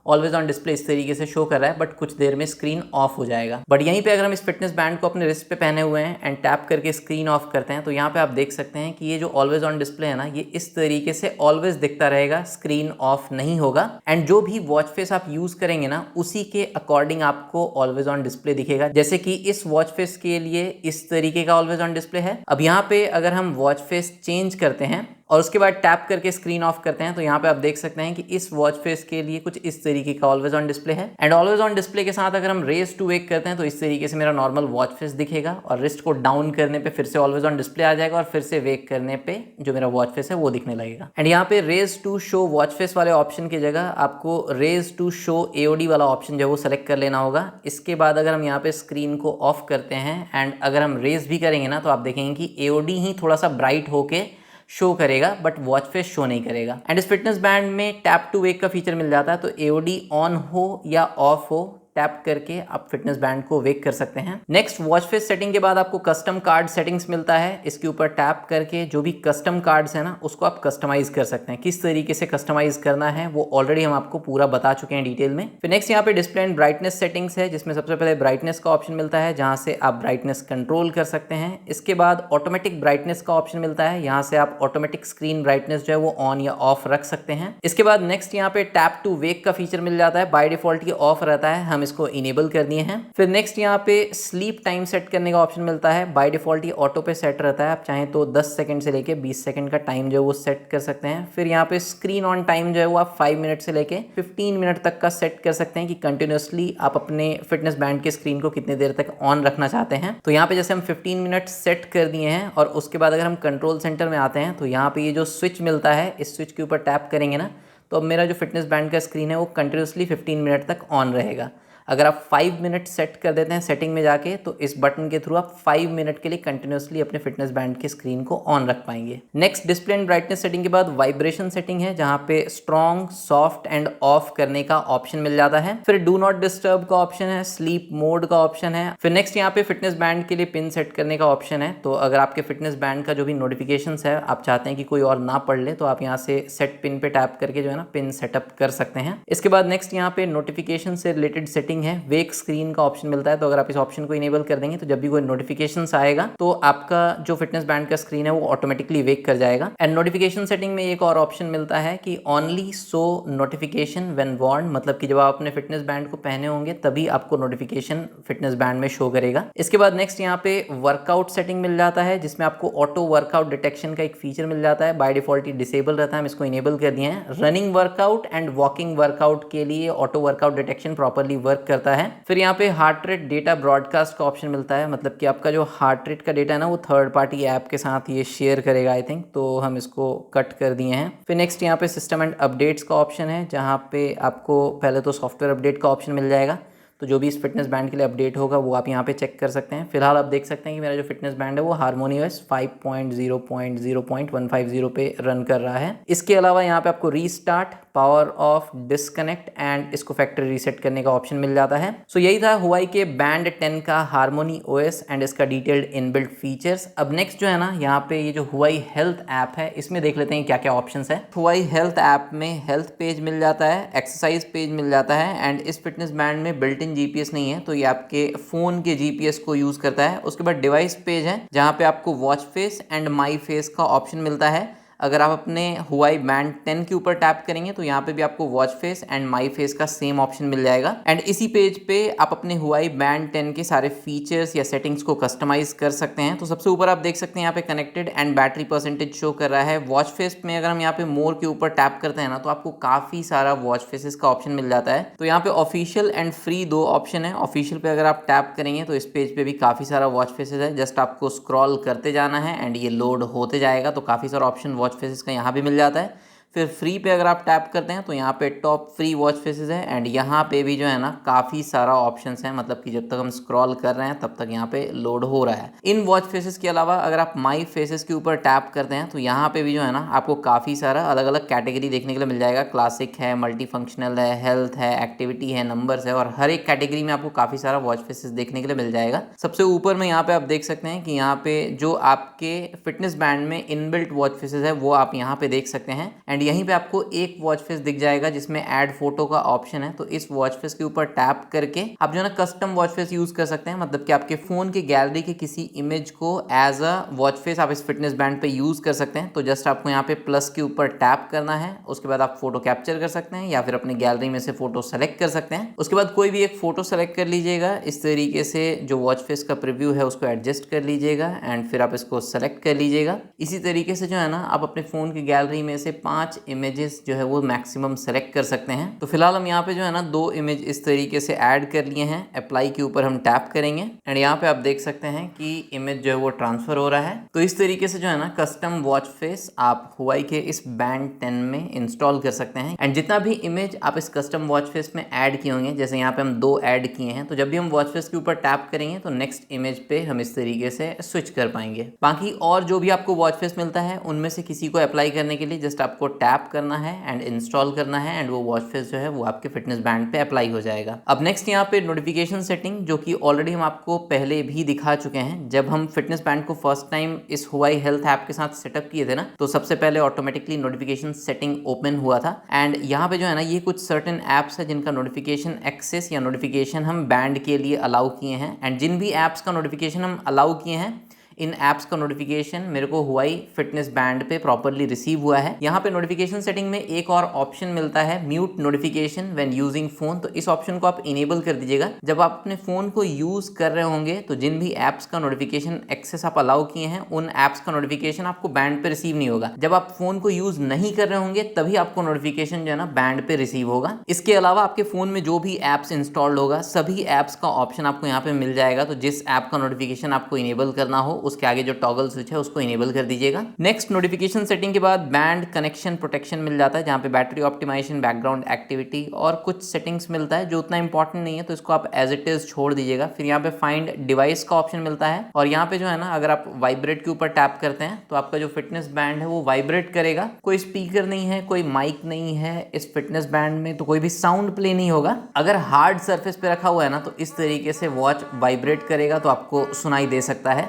ऑलवेज ऑन डिस्प्ले इस तरीके से शो कर रहा है बट कुछ देर में स्क्रीन ऑफ हो जाएगा। बट यहीं पे अगर हम इस फिटनेस बैंड को अपने रिस्ट पे पहने हुए हैं एंड टैप करके स्क्रीन ऑफ करते हैं तो यहाँ पे आप देख सकते हैं कि ये जो ऑलवेज ऑन डिस्प्ले है ना ये इस तरीके से ऑलवेज दिखता रहेगा, स्क्रीन ऑफ नहीं होगा। एंड जो भी वॉच फेस आप यूज करेंगे ना उसी के अकॉर्डिंग आपको ऑलवेज ऑन डिस्प्ले दिखेगा। जैसे कि इस वॉच फेस के लिए इस तरीके का ऑलवेज ऑन डिस्प्ले है। अब यहाँ पे अगर हम वॉच फेस चेंज करते हैं और उसके बाद टैप करके स्क्रीन ऑफ करते हैं तो यहाँ पे आप देख सकते हैं कि इस वॉच फेस के लिए कुछ इस तरीके का ऑलवेज ऑन डिस्प्ले है। एंड ऑलवेज ऑन डिस्प्ले के साथ अगर हम रेज टू वेक करते हैं तो इस तरीके से मेरा नॉर्मल वॉच फेस दिखेगा और रिस्ट को डाउन करने पे फिर से ऑलवेज ऑन डिस्प्ले आ जाएगा और फिर से वेक करने पे जो मेरा वॉच फेस है वो दिखने लगेगा। एंड यहाँ पे raise to show watch face वाले ऑप्शन की जगह आपको रेज टू शो AOD वाला ऑप्शन जो है वो सेलेक्ट कर लेना होगा। इसके बाद अगर हम यहाँ पे स्क्रीन को ऑफ करते हैं एंड अगर हम रेज भी करेंगे ना तो आप देखेंगे कि AOD ही थोड़ा सा ब्राइट होके शो करेगा बट वॉच फेस शो नहीं करेगा। एंड इस फिटनेस बैंड में टैप टू वेक का फीचर मिल जाता है, तो AOD ऑन हो या ऑफ हो टैप करके आप फिटनेस बैंड को वेक कर सकते हैं। नेक्स्ट वॉच फेस सेटिंग के बाद आपको कस्टम कार्ड सेटिंग्स मिलता है। इसके ऊपर टैप करके जो भी कस्टम कार्ड्स है ना उसको आप कस्टमाइज कर सकते हैं। किस तरीके से कस्टमाइज करना है वो ऑलरेडी हम आपको पूरा बता चुके हैं डिटेल में। फिर नेक्स्ट यहाँ पे डिस्प्ले एंड ब्राइटनेस सेटिंग्स है जिसमें सबसे पहले ब्राइटनेस का ऑप्शन मिलता है जहां से आप ब्राइटनेस कंट्रोल कर सकते हैं। इसके बाद ऑटोमेटिक ब्राइटनेस का ऑप्शन मिलता है, यहाँ से आप ऑटोमेटिक स्क्रीन ब्राइटनेस जो है वो ऑन या ऑफ रख सकते हैं। इसके बाद नेक्स्ट यहाँ पे टैप टू वेक का फीचर मिल जाता है। बाय डिफॉल्ट ये ऑफ रहता है, हम इसको इनेबल कर दिए हैं। फिर नेक्स्ट यहाँ पे स्लीप टाइम सेट करने का ऑप्शन मिलता है। बाय डिफॉल्ट ये ऑटो पे सेट रहता है, आप चाहें तो 10 सेकंड से लेके 20 सेकंड का टाइम जो है वो सेट कर सकते हैं। फिर यहाँ पे स्क्रीन ऑन टाइम जो है वो आप 5 मिनट से लेके 15 मिनट तक का सेट कर सकते हैं कि कंटिन्यूसली आप अपने फिटनेस बैंड के स्क्रीन को कितनी देर तक ऑन रखना चाहते हैं। तो यहाँ पे जैसे हम 15 मिनट सेट कर दिए हैं और उसके बाद अगर हम कंट्रोल सेंटर में आते हैं तो यहाँ पे ये जो स्विच मिलता है, इस स्विच के ऊपर टैप करेंगे ना, तो अब मेरा जो फिटनेस बैंड का स्क्रीन है वो कंटिन्यूसली 15 मिनट तक ऑन रहेगा। अगर आप 5 मिनट सेट कर देते हैं सेटिंग में जाके, तो इस बटन के थ्रू आप 5 मिनट के लिए कंटिन्यूसली अपने फिटनेस बैंड के स्क्रीन को ऑन रख पाएंगे। Next display and brightness setting के बाद वाइब्रेशन सेटिंग है, जहां पे स्ट्रॉन्ग, सॉफ्ट एंड ऑफ करने का ऑप्शन मिल जाता है। फिर डू नॉट डिस्टर्ब का ऑप्शन है, स्लीप मोड का ऑप्शन है। फिर नेक्स्ट यहाँ पे फिटनेस बैंड के लिए पिन सेट करने का ऑप्शन है। तो अगर आपके फिटनेस बैंड का जो भी नोटिफिकेशन है आप चाहते हैं कि कोई और ना पढ़ ले, तो आप यहाँ से सेट पिन पे टैप करके जो है ना पिन सेटअप कर सकते हैं। इसके बाद नेक्स्ट यहाँ पे नोटिफिकेशन से रिलेटेड सेटिंग है, वेक स्क्रीन का ऑप्शन मिलता है। तो अगर आप इस ऑप्शन को इनेबल कर देंगे तो जब भी कोई नोटिफिकेशंस आएगा तो आपका जो फिटनेस बैंड का स्क्रीन है वो ऑटोमेटिकली वेक कर जाएगा। एंड नोटिफिकेशन सेटिंग में एक और ऑप्शन मिलता है कि only show notification when worn, मतलब कि जब आप अपने फिटनेस बैंड को पहने होंगे तभी आपको नोटिफिकेशन फिटनेस बैंड में शो करेगा। इसके बाद नेक्स्ट यहाँ पे वर्कआउट सेटिंग मिल जाता है, जिसमें आपको ऑटो वर्कआउट डिटेक्शन का एक फीचर मिल जाता है। बाय डिफॉल्ट ये डिसेबल रहता है, हम इसको इनेबल कर दिए हैं। Running workout and walking workout के लिए auto workout detection properly work करता है। फिर यहाँ पे हार्ट रेट डेटा ब्रॉडकास्ट का ऑप्शन मिलता है, मतलब कि आपका जो हार्ट रेट का डेटा है ना वो थर्ड पार्टी ऐप के साथ ये शेयर करेगा आई थिंक, तो हम इसको कट कर दिए हैं। फिर नेक्स्ट यहाँ पे सिस्टम एंड अपडेट्स का ऑप्शन है, जहाँ पे आपको पहले तो सॉफ्टवेयर अपडेट का ऑप्शन मिल जाएगा। तो जो भी इस फिटनेस बैंड के लिए अपडेट होगा वो आप यहाँ पे चेक कर सकते हैं। फिलहाल आप देख सकते हैं कि मेरा जो फिटनेस बैंड है वो हार्मोनी OS 5.0.0.150 पे रन कर रहा है। इसके अलावा यहाँ पे आपको restart, power of, disconnect and इसको फैक्ट्री रीसेट करने का ऑप्शन मिल जाता है। सो यही था हुआई के बैंड 10 का हार्मोनी OS एंड इसका डिटेल्ड इनबिल्ट फीचर्स। अब नेक्स्ट जो है ना, यहाँ पे ये जो हुआई हेल्थ ऐप है इसमें देख लेते हैं क्या क्या ऑप्शन है। हुआई हेल्थ ऐप में हेल्थ पेज मिल जाता है, एक्सरसाइज पेज मिल जाता है एंड इस फिटनेस बैंड में बिल्ट इन जीपीएस नहीं है, तो ये आपके फोन के जीपीएस को यूज करता है। उसके बाद डिवाइस पेज है, जहाँ पे आपको watch face and my face का ऑप्शन मिलता है। अगर आप अपने हुआई बैंड 10 के ऊपर टैप करेंगे तो यहाँ पे भी आपको watch face and my face का सेम ऑप्शन मिल जाएगा। एंड इसी पेज पे आप अपने हुआई बैंड 10 के सारे फीचर्स या सेटिंग्स को कस्टमाइज कर सकते हैं। तो सबसे ऊपर आप देख सकते हैं यहाँ पे connected and battery percentage show कर रहा है। वॉच फेस में अगर हम यहाँ पे मोर के ऊपर टैप करते हैं ना, तो आपको काफी सारा वॉच फेसेस का ऑप्शन मिल जाता है। तो यहाँ पे ऑफिशियल एंड फ्री दो ऑप्शन है। ऑफिशियल पे अगर आप टैप करेंगे तो इस पेज पे भी काफी सारा वॉच फेसेस है, जस्ट आपको स्क्रॉल करते जाना है एंड ये लोड होते जाएगा। तो काफी सारा ऑप्शन वॉच फेसेस का यहाँ भी मिल जाता है। फिर फ्री पे अगर आप टैप करते हैं तो यहाँ पे टॉप फ्री वॉच फेसेस है एंड यहाँ पे भी जो है ना काफ़ी सारा ऑप्शंस है, मतलब कि जब तक हम स्क्रॉल कर रहे हैं तब तक यहाँ पे लोड हो रहा है। इन वॉच फेसेस के अलावा अगर आप माई फेसेस के ऊपर टैप करते हैं तो यहाँ पे भी जो है ना आपको काफ़ी सारा अलग अलग कैटेगरी देखने के लिए मिल जाएगा। क्लासिक है, मल्टी फंक्शनल है, हेल्थ है, एक्टिविटी है, नंबर्स है और हर एक कैटेगरी में आपको काफ़ी सारा वॉच फेसेस देखने के लिए मिल जाएगा। सबसे ऊपर में यहाँ पे आप देख सकते हैं कि यहाँ पे जो आपके फिटनेस बैंड में इनबिल्ट वॉच फेसेस है वो आप यहाँ पे देख सकते हैं। एंड यहीं पे आपको एक वॉच फेस दिख जाएगा जिसमें ऐड फोटो का ऑप्शन है। तो इस वॉच फेस के ऊपर टैप करके आप जो है ना कस्टम वॉच फेस यूज कर सकते हैं, मतलब कि आपके फोन के गैलरी के किसी इमेज को एज अ वॉच फेस आप इस फिटनेस बैंड पे यूज कर सकते हैं। तो जस्ट आपको यहाँ पे प्लस के ऊपर टैप करना है, उसके बाद आप फोटो कैप्चर कर सकते हैं या फिर अपनी गैलरी में से फोटो सेलेक्ट कर सकते हैं। उसके बाद कोई भी एक फोटो सेलेक्ट कर लीजिएगा। इस तरीके से जो वॉच फेस का प्रीव्यू है उसको एडजस्ट कर लीजिएगा एंड फिर आप इसको सेलेक्ट कर लीजिएगा। इसी तरीके से जो है ना आप अपने फोन की गैलरी में से 5 इमेजेस जो है वो मैक्सिमम सेलेक्ट कर सकते हैं। तो फिलहाल हम यहाँ पे जो है ना 2 इमेज इस तरीके से ऐड कर लिए हैं। अप्लाई के ऊपर हम टैप करेंगे एंड यहाँ पे आप देख सकते हैं कि इमेज जो है वो ट्रांसफर हो रहा है। तो इस तरीके से जो है ना कस्टम वॉच फेस आप हुआई के इस बैंड 10 में इंस्टॉल कर सकते हैं। एंड जितना भी इमेज आप इस कस्टम वॉच फेस में ऐड किए होंगे, जैसे यहाँ पे हम 2 ऐड किए हैं, तो जब भी हम वॉच फेस के ऊपर टैप करेंगे तो नेक्स्ट इमेज पे हम इस तरीके से स्विच कर पाएंगे। बाकी और जो भी आपको वॉच फेस मिलता है उनमें से किसी को अप्लाई करने के लिए जस्ट आपको टैप करना है एंड इंस्टॉल करना है एंड वो वॉच फेस जो है वो आपके फिटनेस बैंड पे अप्लाई हो जाएगा। अब नेक्स्ट यहाँ पे नोटिफिकेशन सेटिंग, जो कि ऑलरेडी हम आपको पहले भी दिखा चुके हैं। जब हम फिटनेस बैंड को फर्स्ट टाइम इस हुआई हेल्थ ऐप के साथ सेटअप किए थे ना, तो सबसे पहले ऑटोमेटिकली नोटिफिकेशन सेटिंग ओपन हुआ था। एंड यहाँ पे जो है ना ये कुछ सर्टेन ऐप्स है जिनका नोटिफिकेशन एक्सेस या नोटिफिकेशन हम बैंड के लिए अलाउ किए हैं। एंड जिन भी ऐप्स का नोटिफिकेशन हम अलाउ किए हैं इन ऐप्स का नोटिफिकेशन मेरे को हुआई फिटनेस बैंड पे प्रॉपरली रिसीव हुआ है। यहाँ पे नोटिफिकेशन सेटिंग में एक और ऑप्शन मिलता है, mute notification when using phone. तो इस ऑप्शन को आप इनेबल कर दीजिएगा। जब आप अपने फोन को यूज कर रहे होंगे तो जिन भी ऐप्स का नोटिफिकेशन एक्सेस आप अलाउ किए हैं उन ऐप्स का नोटिफिकेशन आपको बैंड पे रिसीव नहीं होगा। जब आप फोन को यूज नहीं कर रहे होंगे तभी आपको नोटिफिकेशन जो है ना बैंड पे रिसीव होगा। इसके अलावा आपके फोन में जो भी ऐप्स इंस्टॉल्ड होगा सभी ऐप्स का ऑप्शन आपको यहाँ पे मिल जाएगा। तो जिस ऐप का नोटिफिकेशन आपको इनेबल करना हो उसके आगे जो टॉगल स्विच है उसको इनेबल कर दीजिएगा। नेक्स्ट नोटिफिकेशन सेटिंग के बाद बैंड कनेक्शन प्रोटेक्शन मिल जाता है, जहाँ पे बैटरी ऑप्टिमाइजेशन, बैकग्राउंड एक्टिविटी और कुछ सेटिंग्स मिलता है जो उतना इंपॉर्टेंट नहीं है, तो इसको आप एज इट इज छोड़ दीजिएगा। फिर यहाँ पे फाइंड डिवाइस का ऑप्शन मिलता है और यहाँ पे जो है ना अगर आप वाइब्रेट के ऊपर टैप करते हैं तो आपका जो फिटनेस बैंड है वो वाइब्रेट करेगा। कोई स्पीकर नहीं है, कोई माइक नहीं है इस फिटनेस बैंड में, तो कोई भी साउंड प्ले नहीं होगा। अगर हार्ड सरफेस पे रखा हुआ है ना तो इस तरीके से वॉच वाइब्रेट करेगा तो आपको सुनाई दे सकता है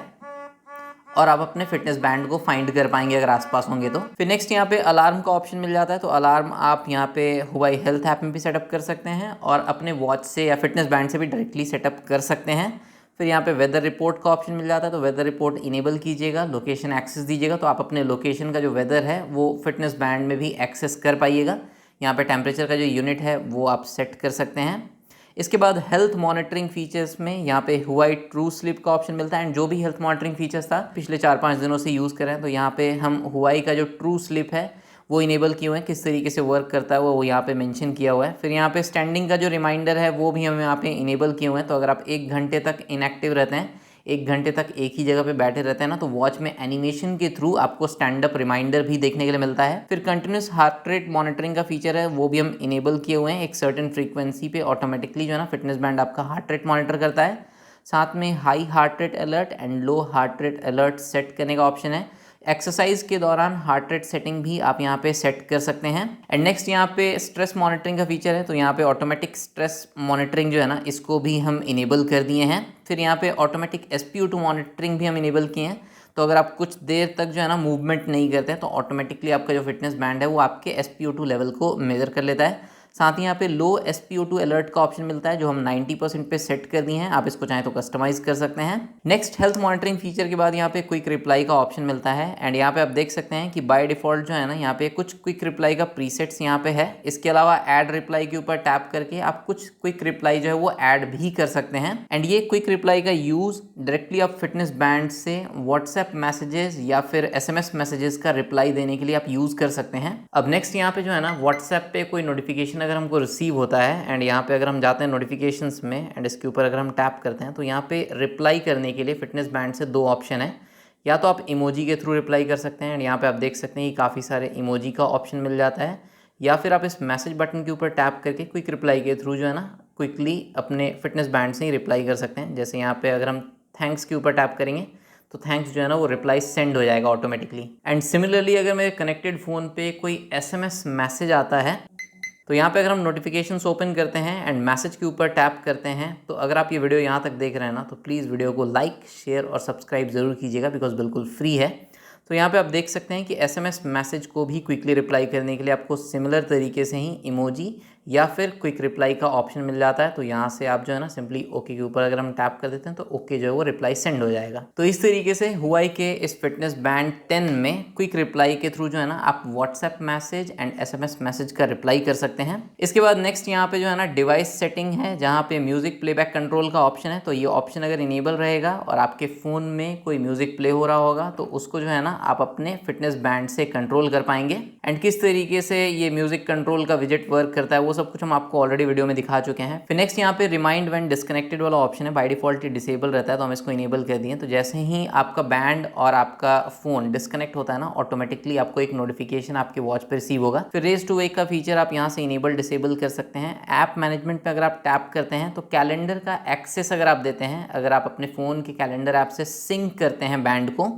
और आप अपने फिटनेस बैंड को फाइंड कर पाएंगे अगर आसपास होंगे तो। फिर नेक्स्ट यहाँ पे अलार्म का ऑप्शन मिल जाता है। तो अलार्म आप यहाँ पे हुआई हेल्थ ऐप में भी सेटअप कर सकते हैं और अपने वॉच से या फिटनेस बैंड से भी डायरेक्टली सेटअप कर सकते हैं। फिर यहाँ पे वेदर रिपोर्ट का ऑप्शन मिल जाता है। तो वेदर रिपोर्ट इनेबल कीजिएगा, लोकेशन एक्सेस दीजिएगा, तो आप अपने लोकेशन का जो वेदर है वो फिटनेस बैंड में भी एक्सेस कर पाइएगा। यहाँ पे टेम्परेचर का जो यूनिट है वो आप सेट कर सकते हैं। इसके बाद हेल्थ मॉनिटरिंग फीचर्स में यहाँ पे हुआई ट्रू स्लीप का ऑप्शन मिलता है एंड जो भी हेल्थ मॉनिटरिंग फीचर्स था पिछले 4-5 दिनों से यूज़ कर रहे हैं तो यहाँ पे हम हुआई का जो ट्रू स्लीप है वो इनेबल किए हुए हैं। किस तरीके से वर्क करता है वो यहाँ पे मेंशन किया हुआ है। फिर यहाँ पे स्टैंडिंग का जो रिमाइंडर है वो भी हम यहाँ पे इनेबल किए हुए हैं। तो अगर आप 1 घंटे तक इनएक्टिव रहते हैं, 1 घंटे तक एक ही जगह पे बैठे रहते हैं ना, तो वॉच में एनिमेशन के थ्रू आपको स्टैंड अप रिमाइंडर भी देखने के लिए मिलता है। फिर कंटिन्यूस हार्ट रेट मॉनिटरिंग का फीचर है वो भी हम इनेबल किए हुए हैं। एक सर्टेन फ्रीक्वेंसी पे ऑटोमेटिकली जो है ना फिटनेस बैंड आपका हार्ट रेट मॉनिटर करता है। साथ में high heart rate alert and low heart rate alert set करने का ऑप्शन है। एक्सरसाइज के दौरान हार्ट रेट सेटिंग भी आप यहाँ पे सेट कर सकते हैं। एंड नेक्स्ट यहाँ पे स्ट्रेस मॉनिटरिंग का फीचर है। तो यहाँ पे ऑटोमेटिक स्ट्रेस मॉनिटरिंग जो है ना इसको भी हम इनेबल कर दिए हैं। फिर यहाँ पे ऑटोमेटिक SpO2 मॉनिटरिंग भी हम इनेबल किए हैं। तो अगर आप कुछ देर तक जो है ना मूवमेंट नहीं करते हैं तो ऑटोमेटिकली आपका जो फिटनेस बैंड है वो आपके SpO2 लेवल को मेजर कर लेता है। साथ ही यहाँ पे लो SpO2 अलर्ट का ऑप्शन मिलता है जो हम 90% पे सेट कर दिए हैं। आप इसको चाहें तो कस्टमाइज कर सकते हैं। नेक्स्ट हेल्थ मॉनिटरिंग फीचर के बाद यहाँ पे क्विक रिप्लाई का ऑप्शन मिलता है एंड यहाँ पे आप देख सकते हैं कि बाय डिफॉल्ट जो है ना यहाँ पे कुछ क्विक रिप्लाई का प्रीसेट्स यहाँ पे है। इसके अलावा ऐड रिप्लाई के ऊपर टैप करके आप कुछ क्विक रिप्लाई जो है वो ऐड भी कर सकते हैं। एंड ये क्विक रिप्लाई का यूज डायरेक्टली आप फिटनेस बैंड से व्हाट्सएप मैसेजेस या फिर SMS मैसेजेस का रिप्लाई देने के लिए आप यूज कर सकते हैं। अब नेक्स्ट यहाँ पे जो है ना व्हाट्सएप पे कोई नोटिफिकेशन अगर हमको रिसीव होता है एंड यहाँ पे अगर हम जाते हैं नोटिफिकेशंस में एंड इसके ऊपर अगर हम टैप करते हैं तो यहाँ पे रिप्लाई करने के लिए फिटनेस बैंड से 2 ऑप्शन है। या तो आप इमोजी के थ्रू रिप्लाई कर सकते हैं एंड यहाँ पे आप देख सकते हैं कि काफ़ी सारे इमोजी का ऑप्शन मिल जाता है, या फिर आप इस मैसेज बटन के ऊपर टैप करके क्विक रिप्लाई के थ्रू जो है ना क्विकली अपने फिटनेस बैंड से ही रिप्लाई कर सकते हैं। जैसे यहाँ पे अगर हम थैंक्स के ऊपर टैप करेंगे तो थैंक्स जो है ना वो रिप्लाई सेंड हो जाएगा ऑटोमेटिकली। एंड सिमिलरली अगर मेरे कनेक्टेड फ़ोन पे कोई SMS मैसेज आता है तो यहाँ पे अगर हम नोटिफिकेशंस ओपन करते हैं एंड मैसेज के ऊपर टैप करते हैं तो अगर आप ये वीडियो यहाँ तक देख रहे हैं ना तो प्लीज़ वीडियो को लाइक, शेयर और सब्सक्राइब ज़रूर कीजिएगा बिकॉज बिल्कुल फ्री है। तो यहाँ पे आप देख सकते हैं कि SMS मैसेज को भी क्विकली रिप्लाई करने के लिए आपको सिमिलर तरीके से ही इमोजी या फिर क्विक रिप्लाई का ऑप्शन मिल जाता है। तो यहाँ से आप जो है ना सिंपली ओके के ऊपर अगर हम टैप कर देते हैं तो ओके जो है वो रिप्लाई सेंड हो जाएगा। तो इस तरीके से हुआई के इस फिटनेस बैंड 10 में क्विक रिप्लाई के थ्रू जो है ना आप WhatsApp message and SMS message का रिप्लाई कर सकते हैं। इसके बाद नेक्स्ट यहाँ पे जो है ना डिवाइस सेटिंग है जहाँ पे म्यूजिक प्लेबैक कंट्रोल का ऑप्शन है। तो ये ऑप्शन अगर इनेबल रहेगा और आपके फ़ोन में कोई म्यूजिक प्ले हो रहा होगा तो उसको जो है ना आप अपने फिटनेस बैंड से कंट्रोल कर पाएंगे। एंड किस तरीके से ये म्यूजिक कंट्रोल का विजेट वर्क करता है वो सब कुछ हम आपको ऑलरेडी वीडियो में दिखा चुके हैं। फिर नेक्स्ट यहाँ पे रिमाइंड व्हेन डिस्कनेक्टेड वाला ऑप्शन है, बाय डिफॉल्ट डिसेबल रहता है तो हम इसको इनेबल कर दिए। तो जैसे ही आपका बैंड और आपका फ़ोन डिस्कनेक्ट होता है ना ऑटोमेटिकली आपको एक नोटिफिकेशन आपके वॉच पर रिसीव होगा। फिर रेज टू वेक का फीचर आप यहाँ से इनेबल डिसेबल कर सकते हैं। ऐप मैनेजमेंट पर अगर आप टैप करते हैं तो कैलेंडर का एक्सेस अगर आप देते हैं, अगर आप अपने फ़ोन के कैलेंडर ऐप से सिंक करते हैं बैंड को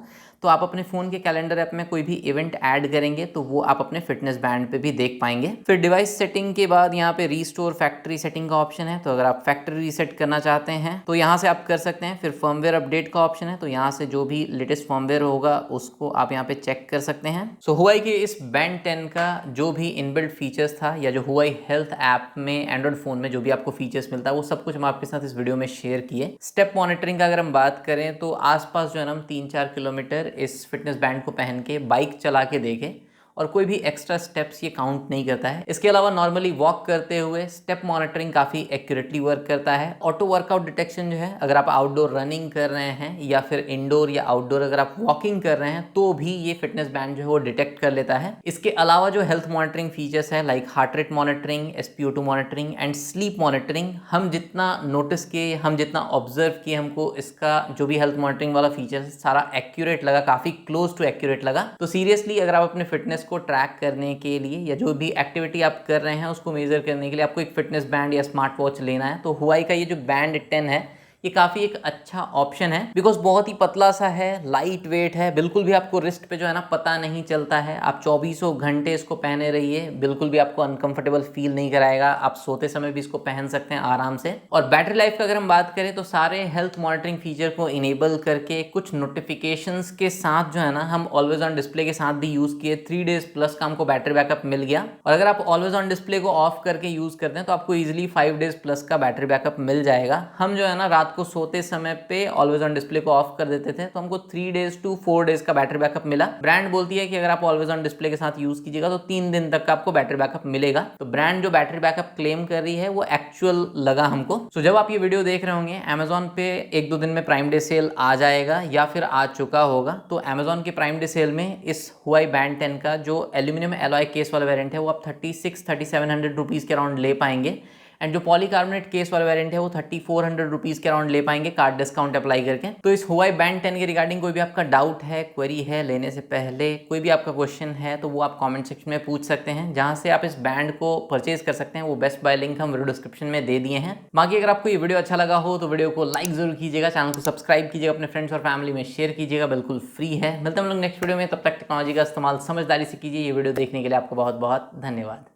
तो आप अपने फ़ोन के कैलेंडर ऐप में कोई भी इवेंट ऐड करेंगे तो वो आप अपने फिटनेस बैंड पे भी देख पाएंगे। फिर डिवाइस सेटिंग के बाद यहाँ पे रीस्टोर फैक्ट्री सेटिंग का ऑप्शन है, तो अगर आप फैक्ट्री रीसेट करना चाहते हैं तो यहाँ से आप कर सकते हैं। फिर फर्मवेयर अपडेट का ऑप्शन है, तो यहाँ से जो भी लेटेस्ट फर्मवेयर होगा उसको आप यहाँ पे चेक कर सकते हैं। सो हुआई के इस बैंड 10 का जो भी इनबिल्ट फीचर्स था या जो हुआई हेल्थ ऐप में एंड्रॉइड फोन में जो भी आपको फीचर्स मिलता है वो सब कुछ हम आपके साथ इस वीडियो में शेयर किए। स्टेप मॉनिटरिंग का अगर हम बात करें तो आसपास जो है ना हम 3-4 किलोमीटर इस फिटनेस बैंड को पहन के बाइक चला के देखे और कोई भी एक्स्ट्रा स्टेप्स ये काउंट नहीं करता है। इसके अलावा नॉर्मली वॉक करते हुए स्टेप मॉनिटरिंग काफ़ी एक्यूरेटली वर्क करता है। ऑटो वर्कआउट डिटेक्शन जो है, अगर आप आउटडोर रनिंग कर रहे हैं या फिर इंडोर या आउटडोर अगर आप वॉकिंग कर रहे हैं तो भी ये फिटनेस बैंड जो है वो डिटेक्ट कर लेता है। इसके अलावा जो हेल्थ मॉनिटरिंग फीचर्स है like heart rate monitoring, SpO2 monitoring and sleep monitoring, हम जितना नोटिस किए, हम जितना ऑब्जर्व किए, हमको इसका जो भी हेल्थ मॉनिटरिंग वाला फीचर है सारा एक्यूरेट लगा, काफ़ी क्लोज टू एक्यूरेट लगा। तो सीरियसली अगर आप अपने फिटनेस को ट्रैक करने के लिए या जो भी एक्टिविटी आप कर रहे हैं उसको मेजर करने के लिए आपको एक फिटनेस बैंड या स्मार्ट वॉच लेना है तो हुआई का ये जो बैंड 10 है ये काफ़ी एक अच्छा ऑप्शन है, बिकॉज बहुत ही पतला सा है, लाइट वेट है, बिल्कुल भी आपको रिस्ट पे जो है ना पता नहीं चलता है। आप 24 घंटे इसको पहने रहिए, बिल्कुल भी आपको अनकंफर्टेबल फील नहीं कराएगा। आप सोते समय भी इसको पहन सकते हैं आराम से। और बैटरी लाइफ का अगर हम बात करें तो सारे हेल्थ मॉनिटरिंग फीचर को इनेबल करके कुछ नोटिफिकेशंस के साथ जो है ना हम ऑलवेज ऑन डिस्प्ले के साथ भी यूज़ किए, 3 डेज प्लस का हमको बैटरी बैकअप मिल गया। और अगर आप ऑलवेज ऑन डिस्प्ले को ऑफ करके यूज़ करते हैं तो आपको ईजिली 5 डेज प्लस का बैटरी बैकअप मिल जाएगा। हम जो है ना रात को सोते समय पे ऑलवेज ऑन डिस्प्ले को ऑफ कर देते थे तो हमको 3 डेज to 4 डेज का बैटरी बैकअप मिला। ब्रांड बोलती है कि अगर आप ऑलवेज ऑन डिस्प्ले के साथ यूज कीजिएगा तो 3 दिन तक का आपको बैटरी बैकअप मिलेगा। तो ब्रांड जो बैटरी बैकअप क्लेम कर रही है वो एक्चुअल लगा हमको। सो जब आप ये वीडियो देख रहे होंगे Amazon पे 1-2 दिन में प्राइम डे सेल आ जाएगा या फिर आ चुका होगा, तो Amazon के प्राइम डे सेल में इस हुआई बैंड 10 का जो एल्यूमिनियम एलॉय केस वाला वेरिएंट है वो आप 3600-3700 रुपीज़ के अराउंड ले पाएंगे। एंड जो पॉलीकार्बोनेट केस वाला वेरिएंट है वो 3400 रुपीज़ के अराउंड ले पाएंगे कार्ड डिस्काउंट अप्लाई करके। तो इस हुआई बैंड 10 के रिगार्डिंग कोई भी आपका डाउट है, क्वेरी है, लेने से पहले कोई भी आपका क्वेश्चन है तो वो आप कमेंट सेक्शन में पूछ सकते हैं, जहां से आप इस बैंड को परचेज कर सकते हैं। वो बेस्ट बाय लिंक हम वीडियो डिस्क्रिप्शन में दे दिए हैं। बाकी अगर आपको ये वीडियो अच्छा लगा हो तो वीडियो को लाइक जरूर कीजिएगा, चैनल को सब्सक्राइब कीजिएगा, अपने फ्रेंड्स और फैमिली में शेयर कीजिएगा, बिल्कुल फ्री है। मिलते हैं हम लोग नेक्स्ट वीडियो में, तब तक टेक्नोलॉजी का इस्तेमाल समझदारी से कीजिए। ये वीडियो देखने के लिए आपको बहुत बहुत धन्यवाद।